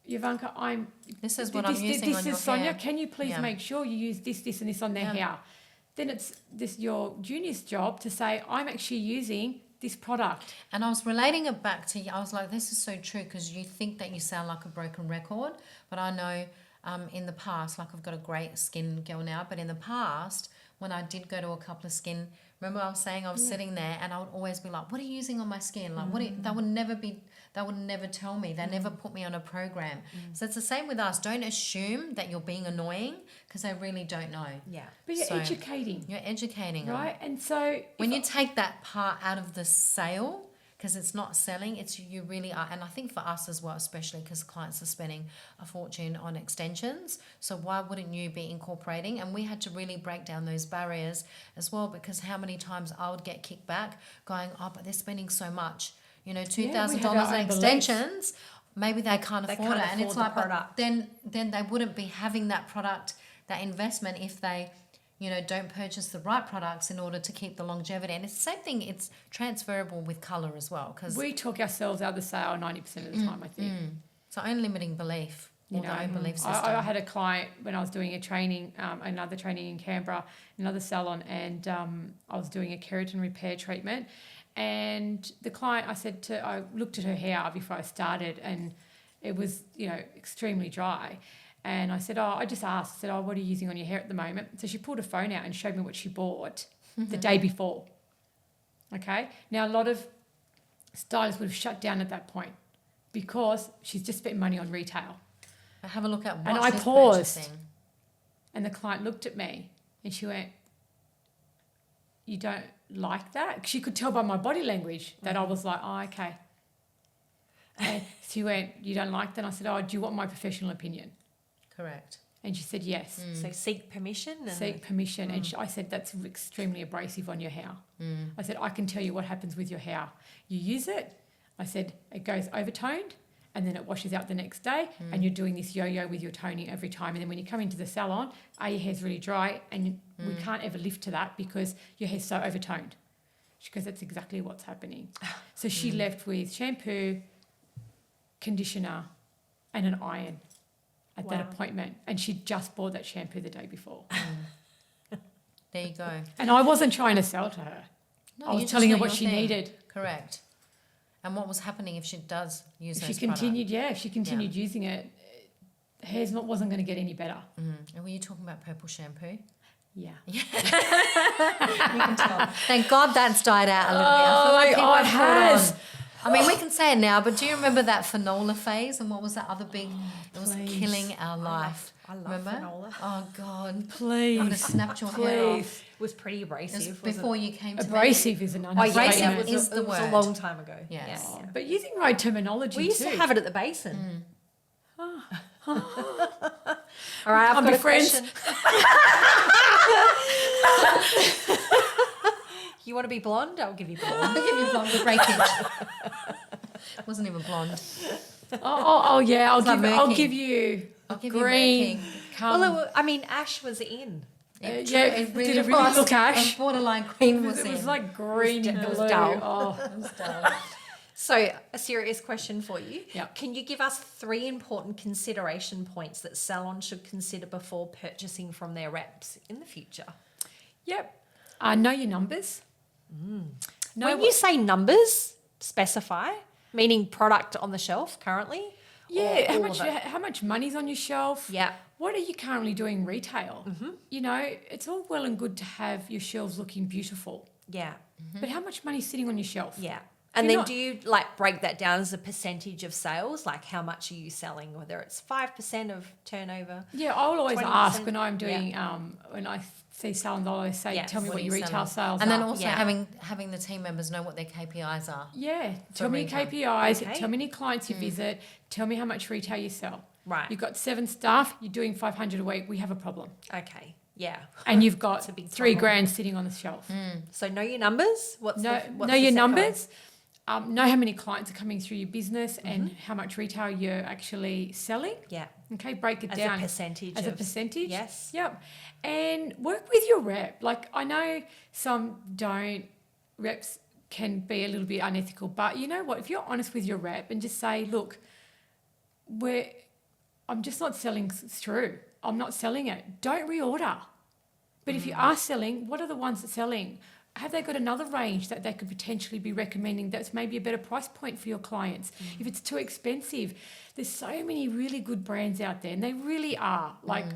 Yovanka, This is what I'm using this on your is Sonia. hair. Can you please Yeah. make sure you use this, and this on their Yeah. hair? Then it's your junior's job to say, I'm actually using this product. And I was relating it back to you. I was like, this is so true, because you think that you sound like a broken record. But I know in the past, like I've got a great skin girl now, but in the past, when I did go to a couple of skin, remember I was saying I was sitting there and I would always be like, what are you using on my skin? Like, they would never tell me. They never put me on a program. So it's the same with us. Don't assume that you're being annoying, because they really don't know. Yeah. But you're So, educating, You're educating them. right? And so When you take that part out of the sale, because it's not selling, it's you really are. And I think for us as well, especially because clients are spending a fortune on extensions. So why wouldn't you be incorporating? And we had to really break down those barriers as well, because how many times I would get kicked back going, but they're spending so much. $2,000 have our on own beliefs. extensions. Maybe they can't They afford can't it. And it's afford the like, but product. then they wouldn't be having that product, that investment, if they don't purchase the right products in order to keep the longevity. And it's the same thing, it's transferable with colour as well, because we talk ourselves out of the sale 90% of the time, I think. it's our own limiting belief, or the own belief system. I had a client when I was doing a training, another training in Canberra, another salon, and I was doing a keratin repair treatment. And the client, I looked at her hair before I started, and it was, extremely dry. And I said, I just asked, what are you using on your hair at the moment? So she pulled her phone out and showed me what she bought the day before. Okay. Now, a lot of stylists would have shut down at that point because she's just spent money on retail. But have a look at what And I she's paused. purchasing. And the client looked at me and she went, you don't like that? She could tell by my body language that I was like, okay. And she went, you don't like that? And I said, do you want my professional opinion? Correct. And she said, yes. So seek permission. And Seek permission. And I said, that's extremely abrasive on your hair. I said, I can tell you what happens with your hair. You use it. I said, it goes overtoned and then it washes out the next day, and you're doing this yo-yo with your toning every time. And then when you come into the salon, your hair's really dry, and we can't ever lift to that because your hair's so overtoned. She goes, that's exactly what's happening. So she left with shampoo, conditioner, and an iron at that appointment, and she just bought that shampoo the day before. There you go. And I wasn't trying to sell to her. No, I you was just telling her knew what your she thing. needed. Correct. And what was happening if she does use If those she continued, if she continued Yeah. using it, wasn't going to get any better. And were you talking about purple shampoo? Yeah. You can tell. Thank God that's died out a little bit. I feel like people it have caught has. on. I mean, we can say it now, but do you remember that fanola phase? And what was that other big? It was please. killing our life. I love remember? fanola. Oh God! Please. I would have snapped your head off. It was pretty abrasive. It was wasn't before it? you came to me. Abrasive is an Oh, yes, understatement. Abrasive is the it was a word. long time ago. Yes. Yeah. But using right terminology We used too. to have it at the basin. All right, I've Can't got be a friends. question. You want to be blonde? I'll give you blonde. I'll give you blonde with breakage. Wasn't even blonde. Oh yeah, I'll like give you I'll give green. you Well, I mean, Ash was in. It did it really look ash? Borderline green was It was in. like green and It was blue. dull. Oh, It was dull. So, a serious question for you. Yep. Can you give us 3 important consideration points that salons should consider before purchasing from their reps in the future? yep. Know your numbers. Know When what- you say numbers, specify, meaning product on the shelf currently? yeah, or all of it? how much money's on your shelf? Yeah. What are you currently doing retail? You know, it's all well and good to have your shelves looking beautiful, Yeah. but how much money's sitting on your shelf? Yeah. And You're then not- do you like break that down as a percentage of sales? Like how much are you selling? Whether it's 5% of turnover? Yeah, I'll always 20%, ask when I'm doing when I see salons, I'll always say, Yes. tell me What what are your you retail selling? sales And are. then also Yeah. having the team members know what their KPIs are. Yeah, tell me your retail. KPIs, Okay. tell me how many clients you visit, tell me how much retail you sell. Right. You've got 7 staff, you're doing 500 a week, we have a problem. Okay. Yeah. And you've got It's a big 3 problem. grand sitting on the shelf. So know your numbers. What's Know the your second numbers, know how many clients are coming through your business and how much retail you're actually selling. one? Yeah. Okay, break it As down. a percentage. As a of- percentage? Yes. Yep. And work with your rep. Like, I know some reps can be a little bit unethical, but you know what? If you're honest with your rep and just say, look, I'm just not selling through. I'm not selling it. Don't reorder. But if you are selling, what are the ones that are selling? Have they got another range that they could potentially be recommending that's maybe a better price point for your clients? If it's too expensive, there's so many really good brands out there, and they really are. Like,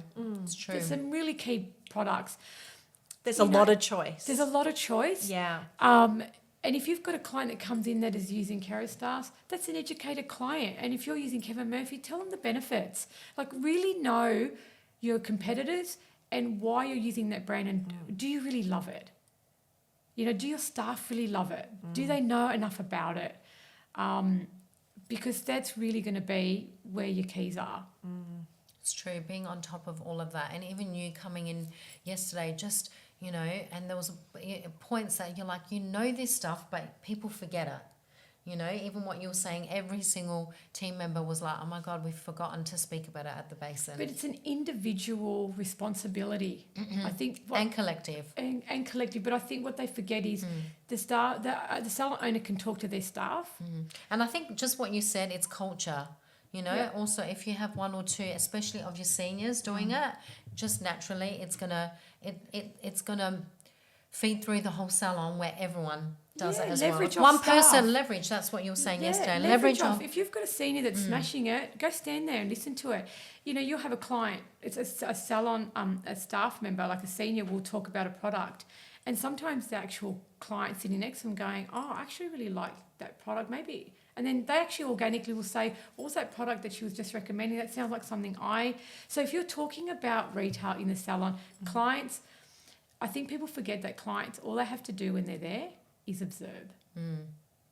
It's true. there's some really key products. There's You a know, lot of choice. There's a lot of choice. Yeah. And if you've got a client that comes in that is using Kerastase, that's an educated client. And if you're using Kevin Murphy, tell them the benefits. Like, really know your competitors and why you're using that brand, and do you really love it? You know, do your staff really love it? Do they know enough about it? Because that's really going to be where your keys are. It's true, being on top of all of that. And even you coming in yesterday, just, you know, and there was points that you're like, you know this stuff, but people forget it. You know, even what you were saying, every single team member was like, oh my God, we've forgotten to speak about it at the basin. But it's an individual responsibility. I think And collective. and collective. But I think what they forget is the salon owner can talk to their staff. And I think just what you said, it's culture. You know, Yeah. also if you have 1 or 2, especially of your seniors doing it, just naturally it's gonna feed through the whole salon where everyone does Yeah, it as leverage well. off One staff. person leverage, that's what you were saying yesterday. Leverage off. If you've got a senior that's smashing it, go stand there and listen to it. You know, you'll have a client, it's a salon, a staff member, like a senior, will talk about a product. And sometimes the actual client sitting next to them going, oh, I actually really like that product, maybe. And then they actually organically will say, what was that product that she was just recommending? That sounds like something So if you're talking about retail in the salon, clients, I think people forget that clients, all they have to do when they're there is observe.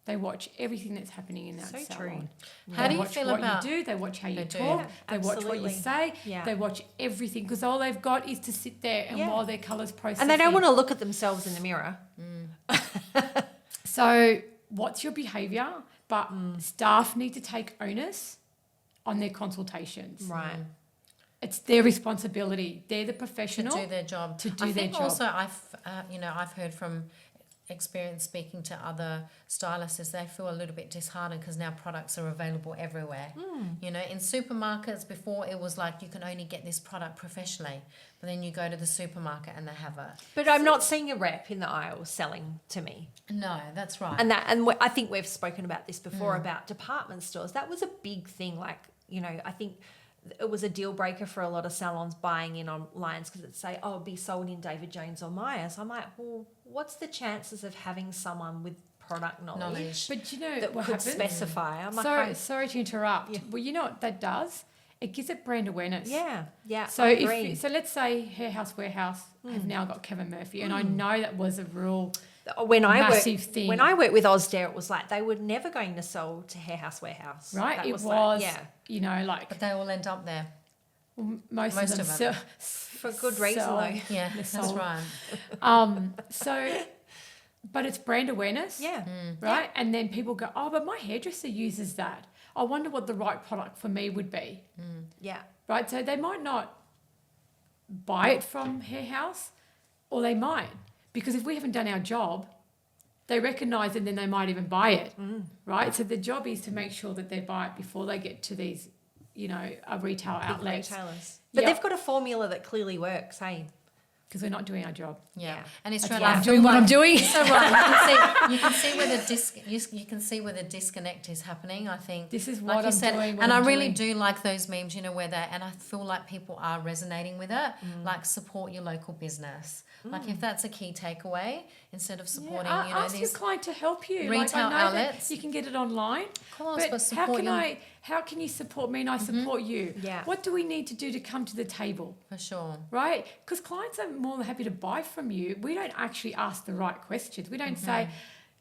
They watch everything that's happening in that So salon. true. How They do you watch feel what about- you do, they watch how you They do. talk, Yeah, they watch what you absolutely. say, Yeah. they watch everything, because all they've got is to sit there and Yeah. while their colours processing. And they don't want to look at themselves in the mirror. So what's your behaviour? but staff need to take onus on their consultations. Right. It's their responsibility. They're the To professional do their job. to do I their think job. also I've heard from experience speaking to other stylists is they feel a little bit disheartened because now products are available everywhere. You know, in supermarkets before it was like you can only get this product professionally, but then you go to the supermarket and they have it. But I'm not seeing a rep in the aisle selling to me. No, that's right. And I think we've spoken about this before about department stores. That was a big thing. Like, you know, I think it was a deal breaker for a lot of salons buying in online because it'd say, oh, it'll be sold in David Jones or Myers. I'm like, well, what's the chances of having someone with product knowledge But you know that what could happens? specify? I'm like, Sorry to interrupt. Yeah. Well, you know what that does? It gives it brand awareness. yeah. So I agree. so let's say Hair House Warehouse have now got Kevin Murphy, and I know that was a real massive thing. When I worked with Osdare, it was like they were never going to sell to Hair House Warehouse. right. That It was, like, yeah, you know, like But they all end up there. most most of of them. them. for good reason sell. though. Yeah, They're that's sold. right. So, but it's brand awareness. Yeah. Right. And then people go, oh, but my hairdresser uses that. I wonder what the right product for me would be. Yeah. Right. So they might not buy it from Hair House, or they might, because if we haven't done our job, they recognise it and then they might even buy it. Right. So the job is to make sure that they buy it before they get to these, you know, retail Big outlets. retailers. But Yeah. they've got a formula that clearly works, hey? Because we're not doing our job. Yeah. Yeah. And it's That's true. why I I'm feel doing what I'm like- doing. So right, you can see where the you can see where the disconnect is happening. I think This is like what you I'm said, doing. What and I'm I really doing. do like those memes. You know where they and I feel like people are resonating with it. Like support your local business. Like if that's a key takeaway, instead of supporting, Yeah, you know, ask your these client to help you. retail like, I know outlets. that you can get it online. Of course, but But how support can your how can you support me and I support you? Yeah. What do we need to do to come to the table? for sure. Right? Because clients are more than happy to buy from you. We don't actually ask the right questions. We don't say,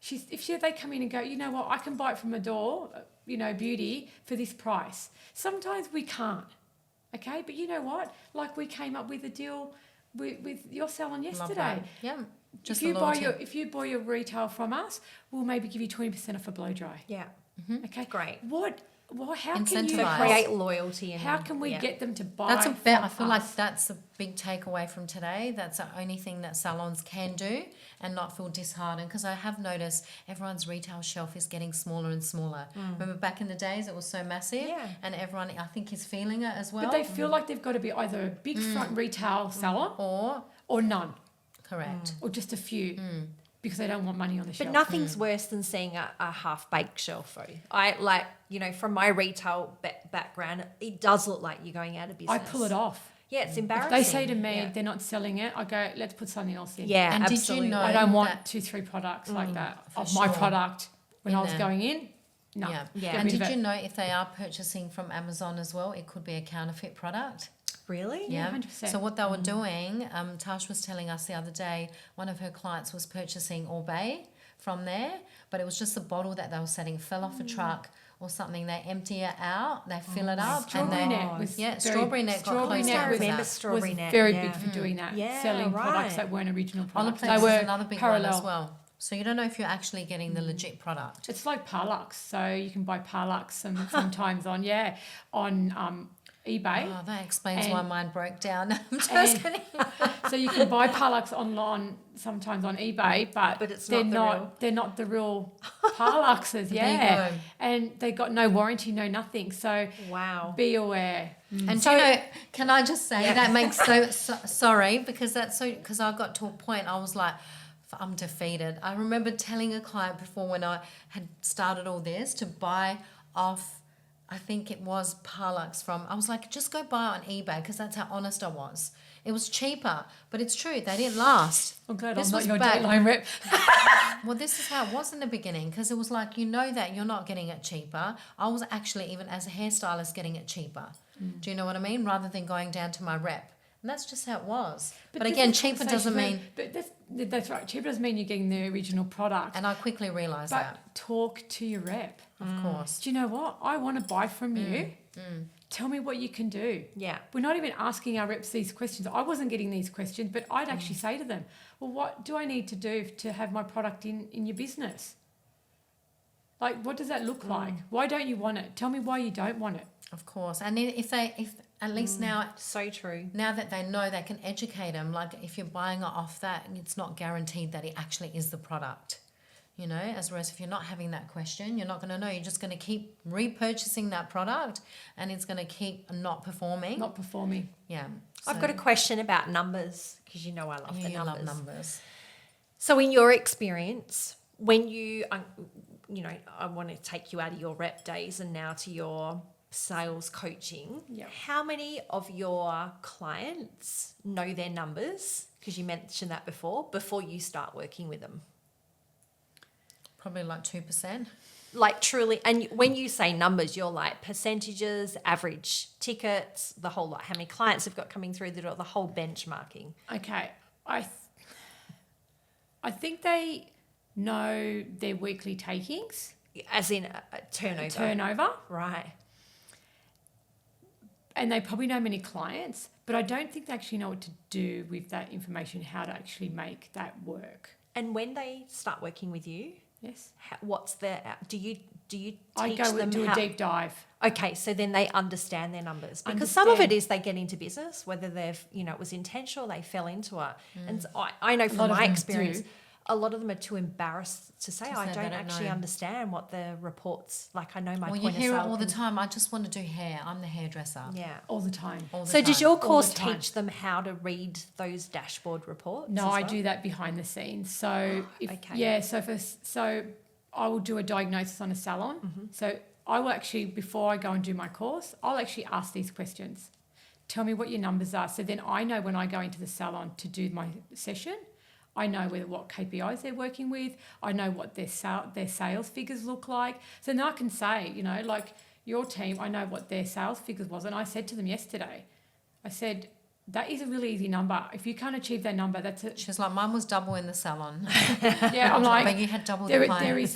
they come in and go, you know what, I can buy it from Adore, you know, Beauty for this price. Sometimes we can't. Okay, but you know what? Like we came up with a deal with your salon Love yesterday. that. Yeah. Just if you the buy loyalty. if you buy your retail from us, we'll maybe give you 20% off a blow dry. Yeah. Okay, Great. how can you To Incentivise. create loyalty and how can we yeah. get them to buy? That's a bet. I from feel like us? that's a big takeaway from today. That's the only thing that salons can do and not feel disheartened. Because I have noticed everyone's retail shelf is getting smaller and smaller. Remember back in the days, it was so massive, Yeah. and everyone I think is feeling it as well. But they feel like they've got to be either a big front retail salon or none, correct. or just a few, because they don't want money on the But shelf. nothing's worse than seeing a half-baked shelf though. I like, you know, from my retail background, it does look like you're going out of business. I pull it off. Yeah, it's If embarrassing. they say to me yeah, they're not selling it, I go, let's put something else in. yeah And did you absolutely. know- I don't want that- 2-3 products like that for of my sure. product when In I was there. going in. No. Yeah. Yeah. Get And rid did of you it. know if they are purchasing from Amazon as well, it could be a counterfeit product? Really? Yeah, 100%. So what they were doing, Tash was telling us the other day, one of her clients was purchasing Orbay from there, but it was just a bottle that they were selling, fell off a truck or something. They empty it out, they fill it up, and Strawberry they net was yeah, very- Strawberry Net got Strawberry closed Net out I with remember that. was Strawberry Net. very yeah. big for doing that, Yeah, selling products right. that weren't original products. Olaplex They is were another big parallel. one as well. So you don't know if you're actually getting the legit product. It's like Parlux, so you can buy Parlux sometimes on eBay. Oh, that explains why And- mine broke down. I'm just and- kidding. So you can buy Parlux online sometimes on eBay, but But it's they're not the not real. they're not the real Parluxes, There you yeah. go. And they got no warranty, no nothing. So Wow. be aware. And So- do you know, can I just say that makes sorry because that's so because I got to a point I was like I'm defeated. I remember telling a client before when I had started all this to buy off I think it was Parlux from I was like just go buy it on eBay because that's how honest I was. It was cheaper, but it's true they didn't last. I'm glad This I'm not was your back- Dateline rep. Well, this is how it was in the beginning because it was like, you know that you're not getting it cheaper. I was actually, even as a hairstylist, getting it cheaper. Do you know what I mean? Rather than going down to my rep. And that's just how it was. But this again, is cheaper doesn't conversation mean. But that's right. Cheaper doesn't mean you're getting the original product. And I quickly realised But that, talk to your rep. of course. Do you know what? I want to buy from you. Tell me what you can do. Yeah. We're not even asking our reps these questions. I wasn't getting these questions, but I'd actually say to them, well, what do I need to do to have my product in your business? Like, what does that look like? Why don't you want it? Tell me why you don't want it. Of course. And if at least now, So true. now that they know, they can educate them. Like if you're buying it off that, it's not guaranteed that it actually is the product. You know, as whereas if you're not having that question, you're not going to know. You're just going to keep repurchasing that product, and it's going to keep not performing. Not performing. Yeah. I've got a question about numbers, because you know I love the you numbers. love numbers. So in your experience, when you know, I want to take you out of your rep days and now to your sales coaching, Yep. how many of your clients know their numbers? Because you mentioned that before you start working with them. Probably like 2%. Like truly, and when you say numbers, you're like percentages, average tickets, the whole lot. How many clients have got coming through the door, the whole benchmarking. Okay. I think they know their weekly takings. As in a turnover. Turnover. Right. And they probably know many clients, but I don't think they actually know what to do with that information, how to actually make that work. And when they start working with you, Yes. what's the, do you teach I go them and do how, a deep dive. okay, so then they understand their numbers, because some of it is they get into business, whether they've, you know, it was intentional, they fell into it. And so I know from lot of my them experience, do. a lot of them are too embarrassed to say, To I say they don't don't actually know. understand what the reports, like I know my Well, point you hear of it sale. all the time. I just want to do hair. I'm the hairdresser. Yeah. All the time. All the So time. does your All course the time. teach them how to read those dashboard reports? No, as I well? do that behind the scenes. So Okay. so I will do a diagnosis on a salon. Mm-hmm. So I will actually, before I go and do my course, I'll actually ask these questions. Tell me what your numbers are. So then I know when I go into the salon to do my session, I know what KPIs they're working with. I know what their sales figures look like. So then I can say, you know, like your team, I know what their sales figures was. And I said to them yesterday, I said, that is a really easy number. If you can't achieve that number, that's it. She's like, mine was double in the salon. Yeah, I'm like, but you had double the there clients.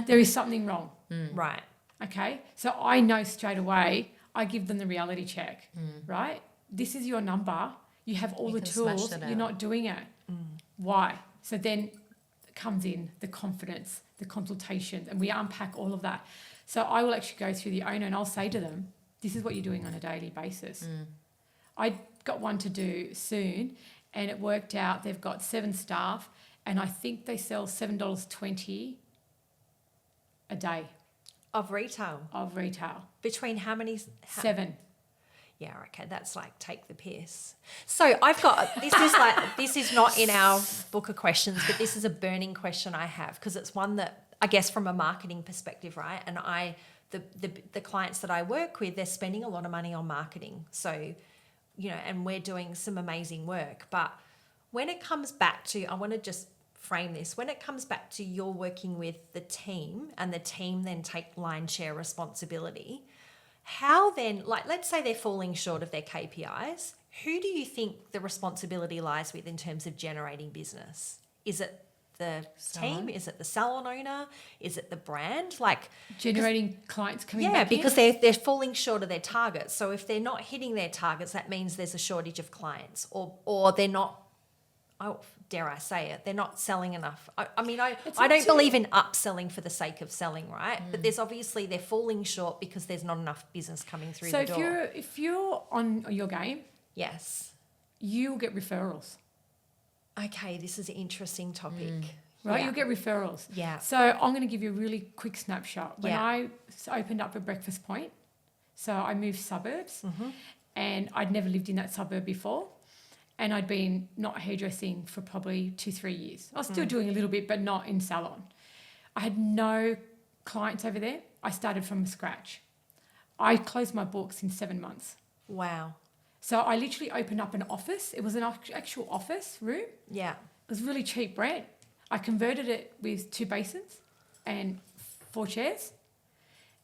is something wrong. Right. Okay, so I know straight away. I give them the reality check, right? This is your number. You have all You the can smash tools. that You're out. not doing it. Why? So then comes in the confidence, the consultations, and we unpack all of that. So I will actually go through the owner and I'll say to them, this is what you're doing on a daily basis. I got one to do soon and it worked out. They've got 7 staff and I think they sell $7.20 a day Of retail. of retail. Between how many? 7. Yeah, okay, that's like take the piss. So I've got, this is not in our book of questions, but this is a burning question I have, because it's one that, I guess from a marketing perspective, right? And the clients that I work with, they're spending a lot of money on marketing. So, you know, and we're doing some amazing work. But when it comes back to, I want to just frame this, when it comes back to you're working with the team and the team then take line share responsibility, how then, like, let's say they're falling short of their KPIs, who do you think the responsibility lies with in terms of generating business? Is it the Salon? team? Is it the salon owner? Is it the brand? Like, Generating clients coming yeah, back because in. they're falling short of their targets. So if they're not hitting their targets, that means there's a shortage of clients, or they're not, oh, dare I say it, they're not selling enough. I mean, I don't believe in upselling for the sake of selling, right? But there's obviously, they're falling short because there's not enough business coming through So the door. if you're on your game, Yes. you'll get referrals, Okay, this is an interesting topic. right? Yeah. You'll get referrals. Yeah. So I'm going to give you a really quick snapshot. When Yeah. I opened up a breakfast point, so I moved suburbs and I'd never lived in that suburb before. And I'd been not hairdressing for probably 2-3 years. I was still doing a little bit, but not in salon. I had no clients over there. I started from scratch. I closed my books in 7 months. Wow. So I literally opened up an office. It was an actual office room. Yeah. It was really cheap rent. I converted it with 2 basins and 4 chairs.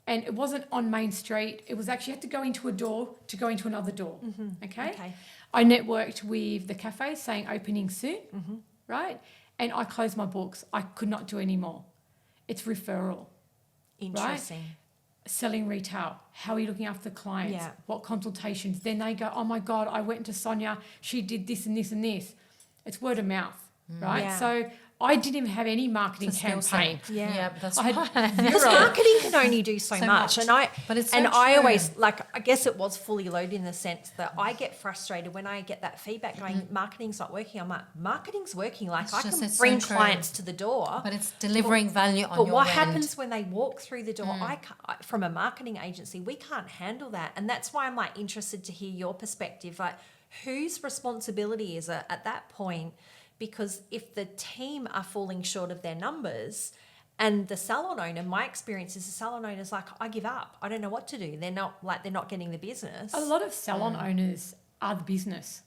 And it wasn't on Main Street. It was actually, you had to go into a door to go into another door. Okay? Okay. I networked with the cafes saying opening soon, right? And I closed my books. I could not do any more. It's referral. Interesting. Selling retail. How are you looking after the clients? Yeah. What consultations? Then they go, oh my God, I went to Sonia. She did this and this and this. It's word of mouth, right? Yeah. So I didn't even have any marketing It's a skill set. campaign. Yeah. That's I had right. Because zero. marketing can only do so, So much. much. But it's so I true. always I guess it was fully loaded in the sense that I get frustrated when I get that feedback going, marketing's not working. I'm like, marketing's working. Like, I can it's bring so true. clients to the door. But it's delivering value on But your what end. happens when they walk through the door? From a marketing agency, we can't handle that. And that's why I'm like interested to hear your perspective. Like, whose responsibility is it at that point? Because if the team are falling short of their numbers, and the salon owner, my experience is the salon owner's like, I give up. I don't know what to do. They're not getting the business. A lot of salon owners are the business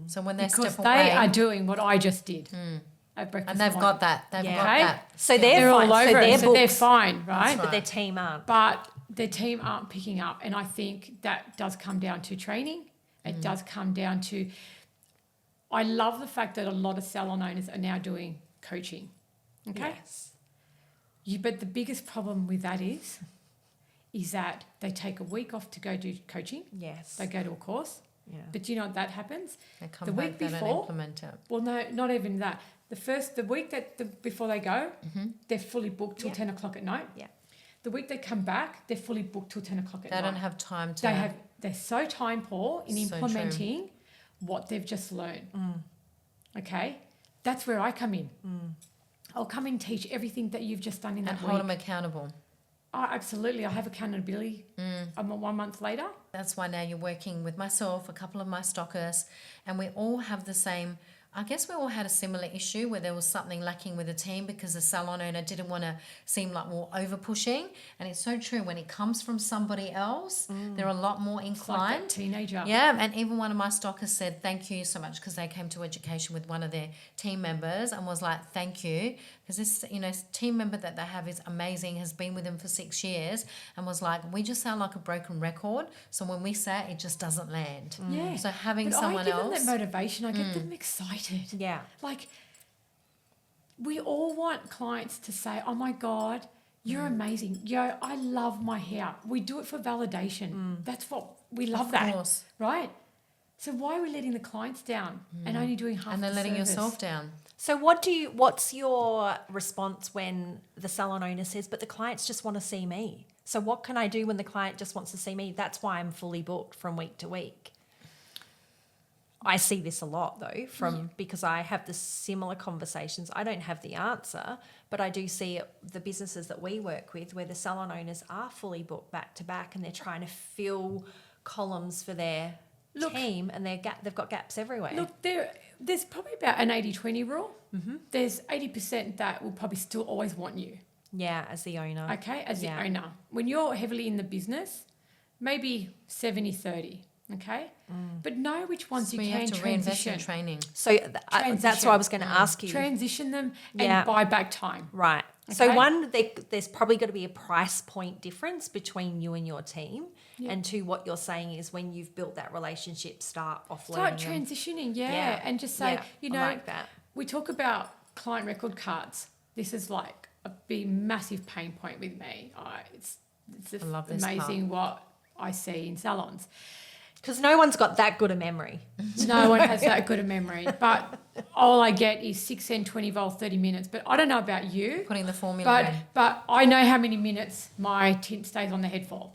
So when they because step they away, are doing what I just did at breakfast. and they've morning. got that. They've got Okay. that. So they're They're fine. all over so it, their so they're books, fine, right? but their team aren't. But their team aren't picking up, and I think that does come down to training. It does come down to. I love the fact that a lot of salon owners are now doing coaching. Okay. Yes. But the biggest problem with that is that they take a week off to go do coaching. Yes. They go to a course. Yeah. But do you know what that happens? They come The back, week they don't before- implement it. Well, no, not even that. The week before they go, they're fully booked till Yeah. 10 o'clock at night. Yeah. The week they come back, they're fully booked till 10 o'clock at They night. don't have time to. They're so time poor in So true. implementing what they've just learned. Okay, that's where I come in. I'll come and teach everything that you've just done in and that hold week. them accountable. Oh, absolutely, I have accountability. I'm 1 month later. That's why now you're working with myself, a couple of my stockers, and we all have the same. I guess we all had a similar issue where there was something lacking with the team because the salon owner didn't want to seem like we're over pushing. And it's so true. When it comes from somebody else, they're a lot more It's like that inclined. teenager. Yeah, and even one of my stockers said thank you so much because they came to education with one of their team members and was like, thank you. Because this, team member that they have is amazing, has been with them for 6 years, and was like, we just sound like a broken record. So when we say it just doesn't land. Yeah. So having But someone I give else. them that motivation. I get them excited. Yeah. Like, we all want clients to say, oh my God, you're amazing. Yo, I love my hair. We do it for validation. That's what we love Of that. course. Right? So why are we letting the clients down and only doing half And then the letting service? yourself down. So what's your response when the salon owner says, but the clients just want to see me? So what can I do when the client just wants to see me? That's why I'm fully booked from week to week. I see this a lot though, because I have the similar conversations. I don't have the answer, but I do see it, the businesses that we work with where the salon owners are fully booked back to back and they're trying to fill columns for their team and they've got gaps everywhere. Look, there's probably about an 80-20 rule. There's 80% that will probably still always want you, Yeah, as the owner. okay, as Yeah. the owner. When you're heavily in the business, maybe 70-30, okay? But know which ones So you you can have to reinvest transition. in training. So that's what I was going to ask you. Transition them Yeah. and buy back time. Right. So Okay. there's probably got to be a price point difference between you and your team. Yeah. And two, what you're saying is when you've built that relationship, start offloading Start them. transitioning, Yeah. and just say, Yeah, I like that. we talk about client record cards. This is like a big, massive pain point with me. It's I love this amazing what I see in salons. Because no one's got that good a memory. No one has that good a memory, but all I get is 6 and 20 volts, 30 minutes. But I don't know about you, Putting the formula in. but I know how many minutes my tint stays on the head for.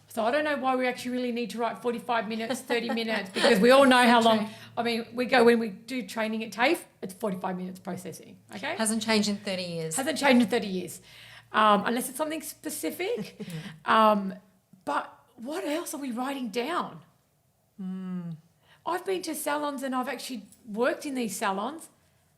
So I don't know why we actually really need to write 45 minutes, 30 minutes, because we all know how long. I mean, when we do training at TAFE, it's 45 minutes processing. Okay, Hasn't changed in 30 years. hasn't changed in 30 years, unless it's something specific. But what else are we writing down? I've been to salons and I've actually worked in these salons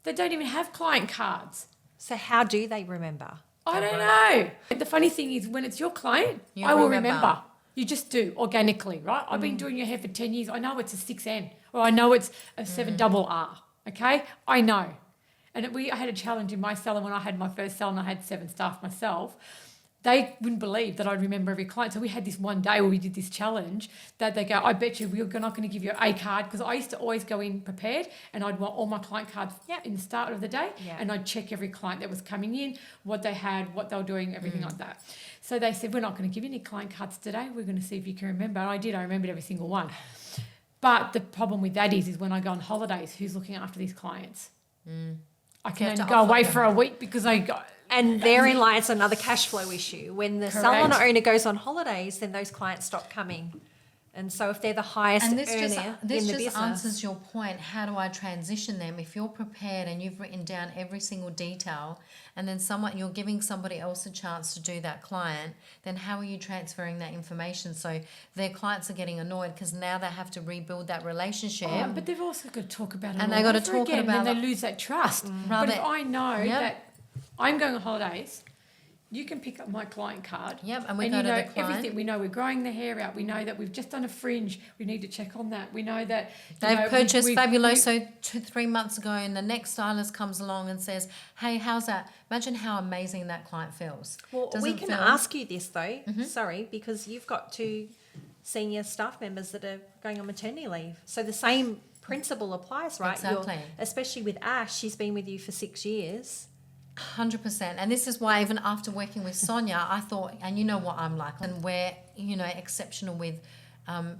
that don't even have client cards. So how do they remember? I don't know. The funny thing is when it's your client, You I will remember. remember. You just do organically, right? I've been doing your hair for 10 years. I know it's a 6N or I know it's a 7RR, okay? I know. And I had a challenge in my salon when I had my first salon. I had 7 staff myself. They wouldn't believe that I'd remember every client. So we had this one day where we did this challenge that they go, I bet you we're not going to give you a card, because I used to always go in prepared and I'd want all my client cards in the start of the day and I'd check every client that was coming in, what they had, what they were doing, everything like that. So they said, we're not going to give you any client cards today. We're going to see if you can remember. And I did. I remembered every single one. But the problem with that is when I go on holidays, who's looking after these clients? I You can have to only go offer away them. for a week because I got. And therein lies another cash flow issue. When the salon Correct. owner goes on holidays, then those clients stop coming. And so if they're the highest And this earner this in the just business, answers your point. How do I transition them? If you're prepared and you've written down every single detail, and then you're giving somebody else a chance to do that client, then how are you transferring that information? So their clients are getting annoyed because now they have to rebuild that relationship. Oh, but they've also got to talk about it. And all they got to over talk again, about then it. they lose that trust. But Rather- if I know Yep. that I'm going on holidays, you can pick up my client card. Yep, and we go you to know the client. everything. We know we're growing the hair out. We know that we've just done a fringe. We need to check on that. We know that They've purchased Fabuloso 2-3 months ago, and the next stylist comes along and says, "Hey, how's that?" Imagine how amazing that client feels. well, we Doesn't can feel- ask you this though. Sorry, because you've got 2 senior staff members that are going on maternity leave. So the same principle applies, right? Exactly. Especially with Ash, she's been with you for 6 years. 100%. And this is why even after working with Sonia, I thought, and you know what I'm like, and we're, exceptional with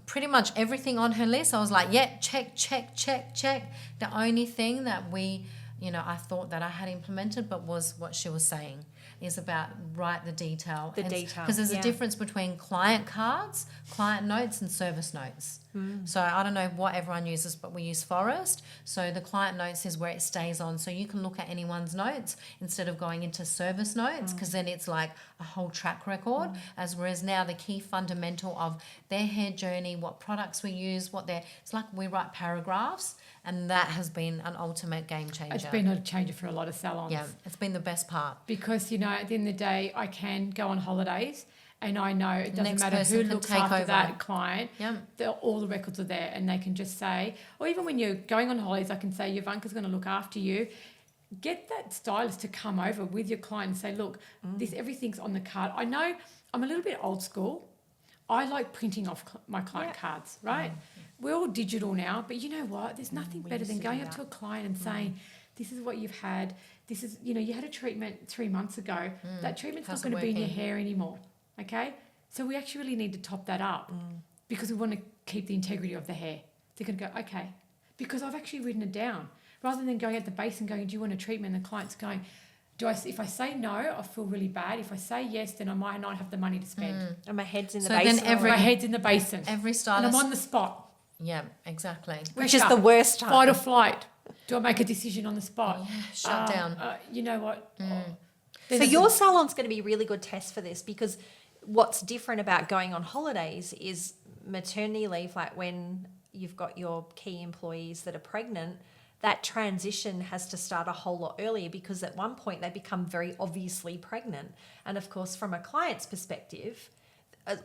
pretty much everything on her list. I was like, yeah, check, check, check, check. The only thing that I thought that I had implemented, but was what she was saying, is about write the detail. The detail, Because there's yeah. a difference between client cards, client notes, and service notes. So I don't know what everyone uses, but we use Forest. So the client notes is where it stays on. So you can look at anyone's notes instead of going into service notes, because then it's like a whole track record. Whereas now the key fundamental of their hair journey, what products we use, it's like we write paragraphs, and that has been an ultimate game changer. It's been a changer for a lot of salons. Yeah, it's been the best part. Because, at the end of the day, I can go on holidays and I know it doesn't Next matter person who can looks take after over. that client. Yeah. All the records are there and they can just say, or even when you're going on holidays, I can say, Yovanka's going to look after you. Get that stylist to come over with your client and say, look, everything's on the card. I know I'm a little bit old school. I like printing off my client cards, right? We're all digital now, but you know what? There's nothing better than going up to a client and saying, this is what you've had. This is, you had a treatment 3 months ago. That treatment's How's not it going to be in your working? hair anymore, okay? So we actually really need to top that up because we want to keep the integrity of the hair. They're going to go, okay, because I've actually written it down. Rather than going at the base and going, do you want a treatment? And the client's going, if I say no, I feel really bad. If I say yes, then I might not have the money to spend. And my head's in the So then basin. every- My head's in the basin. Every And stylist. I'm on the spot. Yeah, exactly. which is Pressure. the worst time. Fight or flight. Do I make a decision on the spot? Shut down. You know what? So your salon's going to be a really good test for this, because what's different about going on holidays is maternity leave, like when you've got your key employees that are pregnant, that transition has to start a whole lot earlier, because at one point they become very obviously pregnant. And of course, from a client's perspective,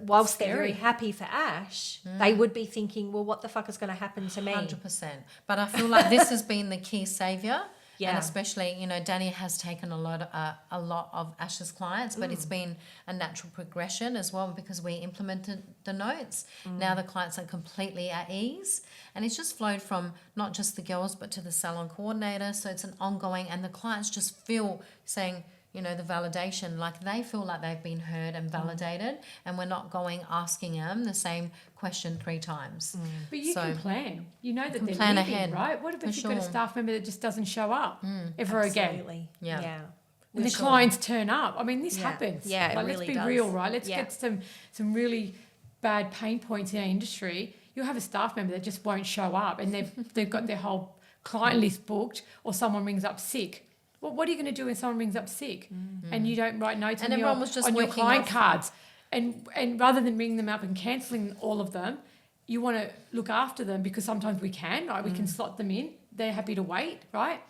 whilst they're very happy for Ash, they would be thinking, well, what the fuck is going to happen to me? 100%. But I feel like this has been the key savior. Yeah. And especially, Danny has taken a lot of Ash's clients, but it's been a natural progression as well, because we implemented the notes. Now the clients are completely at ease, and it's just flowed from not just the girls, but to the salon coordinator. So it's an ongoing, and the clients just feel saying, the validation, like they feel like they've been heard and validated, and we're not going asking them the same question 3 times. But you So- can plan. You know that can they're plan leaving, ahead, right? What if for you've got a sure. staff member that just doesn't show up ever again? Absolutely. Yeah. And the sure. clients turn up. I mean, this Yeah. happens. Yeah, it like, really let's be does. real, right? Let's Yeah. get some really bad pain points in our industry. You'll have a staff member that just won't show up, and they've got their whole client list booked, or someone rings up sick. Well, what are you going to do when someone rings up sick and you don't write notes And on everyone was just your working client off- cards? And rather than ringing them up and cancelling all of them, you want to look after them, because sometimes we can, right? We can slot them in. They're happy to wait, right?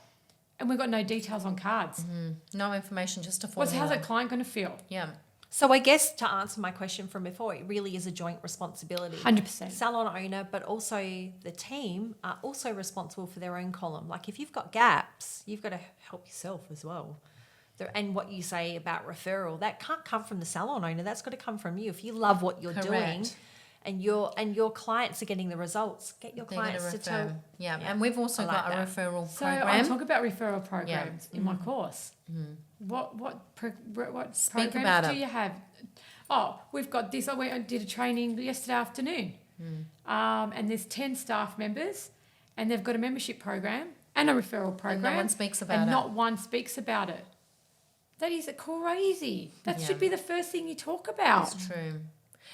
And we've got no details on cards. No information, just a formula. How's that client going to feel? Yeah. So I guess to answer my question from before, it really is a joint responsibility. 100%. Salon owner, but also the team are also responsible for their own column. Like if you've got gaps, you've got to help yourself as well. And what you say about referral, that can't come from the salon owner. That's got to come from you. If you love what you're doing, Correct. and your clients are getting the results, get your They're gonna clients to refer. tell. Yeah. Yeah. And we've also I like got a that. referral So I program. talk about referral programs in my course. What Speak programs about do it. you have? Oh, we've got this. I did a training yesterday afternoon, and there's 10 staff members, and they've got a membership program, and a referral program. And no one speaks about and it. not one speaks about it. That is crazy. That should be the first thing you talk about. That's true.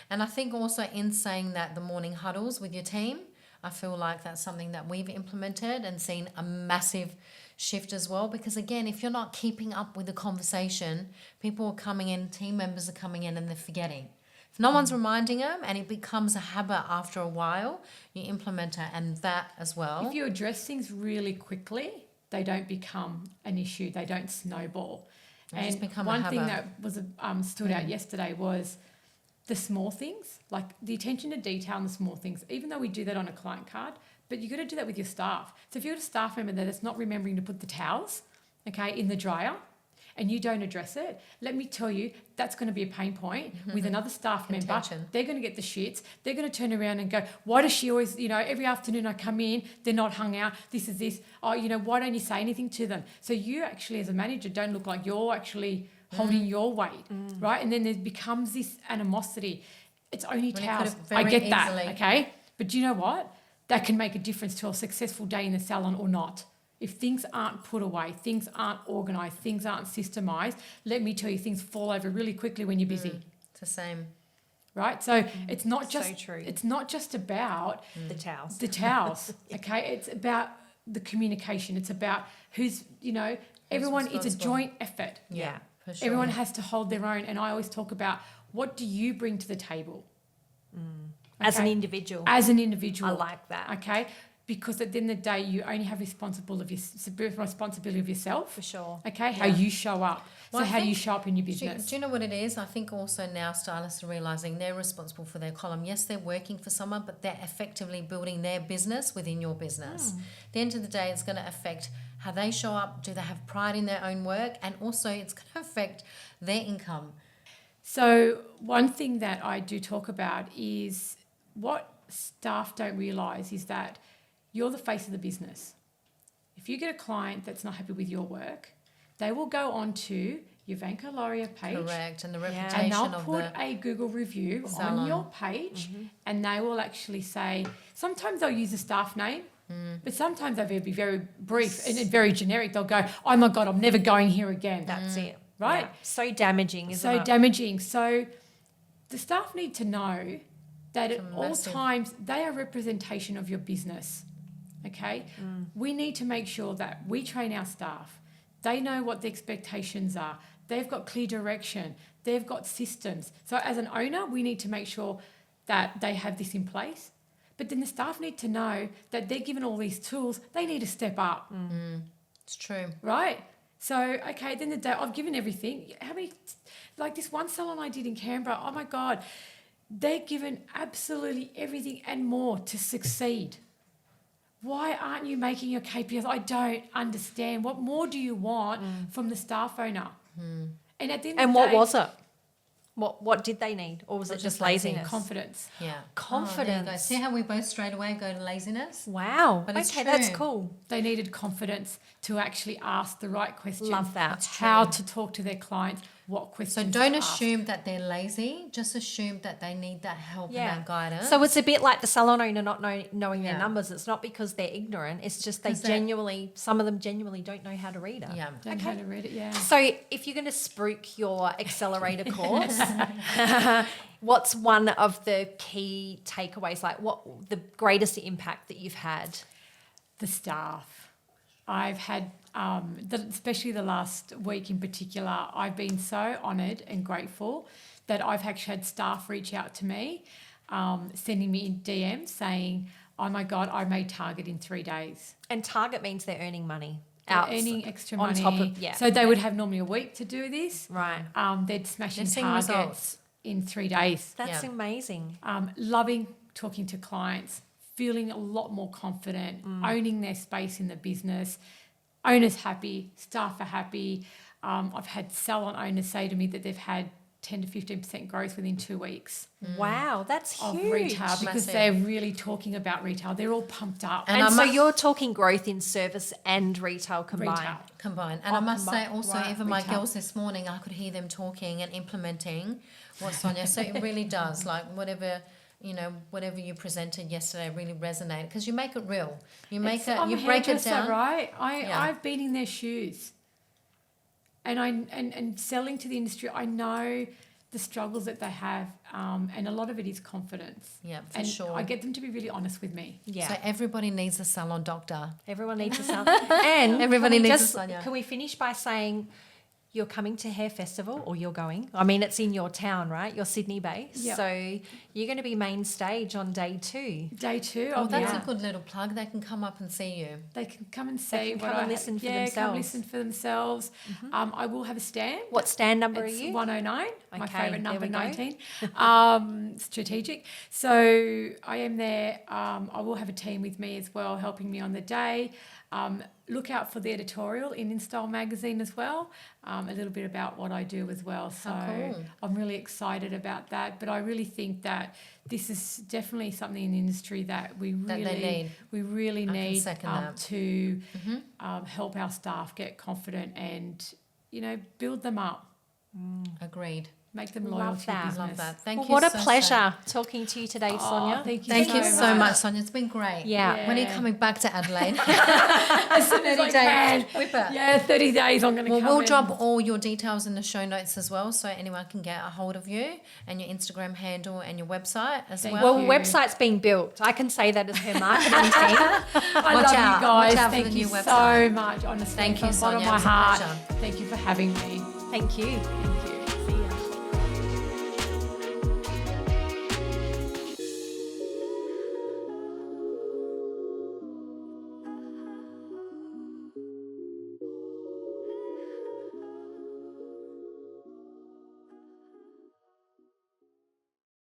And I think also in saying that the morning huddles with your team, I feel like that's something that we've implemented and seen a massive shift as well. Because again, if you're not keeping up with the conversation, people are coming in, team members are coming in and they're forgetting. If no one's reminding them and it becomes a habit after a while, you implement it, and that as well. If you address things really quickly, they don't become an issue. They don't snowball. They just And become a one thing habit. that was stood out yesterday was the small things, like the attention to detail and the small things. Even though we do that on a client card, but you've got to do that with your staff. So if you've got a staff member there that's not remembering to put the towels, in the dryer, and you don't address it, let me tell you, that's going to be a pain point with another staff member. Contention. They're going to get the shits. They're going to turn around and go, why does she always, every afternoon I come in, they're not hung out, this is this. Oh, why don't you say anything to them? So you actually, as a manager, don't look like you're actually holding your weight, right? And then there becomes this animosity. It's only When it towels. could have I very get that, easily- okay? But do you know what? That can make a difference to a successful day in the salon or not. If things aren't put away, things aren't organised, things aren't systemised, let me tell you, things fall over really quickly when you're busy, It's the same. right? So it's not So just true. it's not just about The towels. the towels, okay? It's about the communication. It's about who's, everyone. It's a responsible. joint effort. Yeah. For sure. Everyone has to hold their own. And I always talk about, what do you bring to the table? As an Okay? individual. As an individual. I like that. Okay? Because at the end of the day, you only have responsibility of yourself. For sure. Okay? How Yeah. you show up. Well, So I how do you think- show up in your Do business? you know what it is? I think also now stylists are realizing they're responsible for their column. Yes, they're working for someone, but they're effectively building their business within your business. At the end of the day, it's going to affect how they show up. Do they have pride in their own work? And also, it's going to affect their income. So one thing that I do talk about is what staff don't realise is that you're the face of the business. If you get a client that's not happy with your work, they will go on to Yovanka Lauria page Correct. And the Yeah. reputation and they'll of put the a Google review salon. on your page and they will actually say, sometimes they'll use a staff name, but sometimes they'll be very brief and very generic. They'll go, oh my God, I'm never going here again. That's it. Right. Yeah. So damaging, isn't So it? damaging. So the staff need to know that at all massive- times they are representation of your business. Okay? We need to make sure that we train our staff. They know what the expectations are. They've got clear direction. They've got systems. So as an owner, we need to make sure that they have this in place. But then the staff need to know that they're given all these tools. They need to step up. It's true. Right? So, okay, then the day I've given everything. How many, like this one salon I did in Canberra, oh my God, they're given absolutely everything and more to succeed. Why aren't you making your KPIs? I don't understand. What more do you want from the staff owner? And at the end of And the what day, was it? What did they need? Or was it Just just laziness. laziness? confidence. Yeah. Oh, there you go. Confidence. See how we both straight away go to laziness? Wow. But it's Okay, that's true. cool. They needed confidence to actually ask the right questions. Love that. That's How true. to talk to their clients, what So questions don't to ask. assume that they're lazy. Just assume that they need that help and that guidance. So it's a bit like the salon owner not knowing their Yeah. numbers. It's not because they're ignorant. It's just they 'Cause they're- some of them genuinely don't know how to read it. yeah. Don't know how to read it, yeah. So if you're going to spruik your accelerator course, what's one of the key takeaways? Like what the greatest impact that you've had? The staff. I've had, especially the last week in particular, I've been so honoured and grateful that I've actually had staff reach out to me, sending me in DMs saying, oh my God, I made target in 3 days. And target means they're earning money. They're out earning extra on money. top of- yeah. So they would have normally a week to do this. Right. They'd smashing They're seeing targets results. in 3 days. That's Yeah. amazing. Loving talking to clients, feeling a lot more confident, owning their space in the business. Owners happy, staff are happy. I've had salon owners say to me that they've had 10 to 15% growth within 2 weeks Wow, that's of huge. retail because Massive. they're really talking about retail. They're all pumped up. And And I so must- you're talking growth in service and retail combined. Retail. Combined. And I must say also, right, even my retail. girls this morning, I could hear them talking and implementing what Sonia. So it really does, like whatever whatever you presented yesterday really resonated because you make it real. You break it hairdresser, down. right? I've been in their shoes, and selling to the industry. I know the struggles that they have, and a lot of it is confidence. Yeah, and sure. I get them to be really honest with me. Yeah. So everybody needs a salon doctor. Everyone needs a salon. And Everybody needs a Sonia. Can we finish by saying you're coming to Hair Festival, or you're going? I mean, it's in your town, right? You're Sydney based. Yep. So you're going to be main stage on day 2. Day 2. Oh, that's a good little plug. They can come up and see you. They can come and see They can what come I and listen for come themselves. listen for themselves. I will have a stand. What stand number It's are you? 109, my Okay, favourite there number, we go. 19. Strategic. So I am there. I will have a team with me as well, helping me on the day. Look out for the editorial in InStyle magazine as well. A little bit about what I do as well. So cool. I'm really excited about that. But I really think that this is definitely something in the industry that we really need second that. to help our staff get confident and, build them up, Agreed. make them loyal Love to that. business. Love that. Thank Well, you what a so, pleasure talking to you today, Oh, Sonia. thank you Thank you so so much, Sonia. It's been great. Yeah. When are you coming back to Adelaide? As soon as 30 I days. can. Whip it. Yeah, 30 days I'm going to come We'll in. drop all your details in the show notes as well so anyone can get a hold of you and your Instagram handle and your website as Thank well. Well, you. website's being built. I can say that as her marketing team. I Watch love out. you guys. Watch out for Thank the you new so website. much, honestly. Thank you, from the bottom Sonia. of It my was a heart. pleasure. Thank you for having me. Thank you.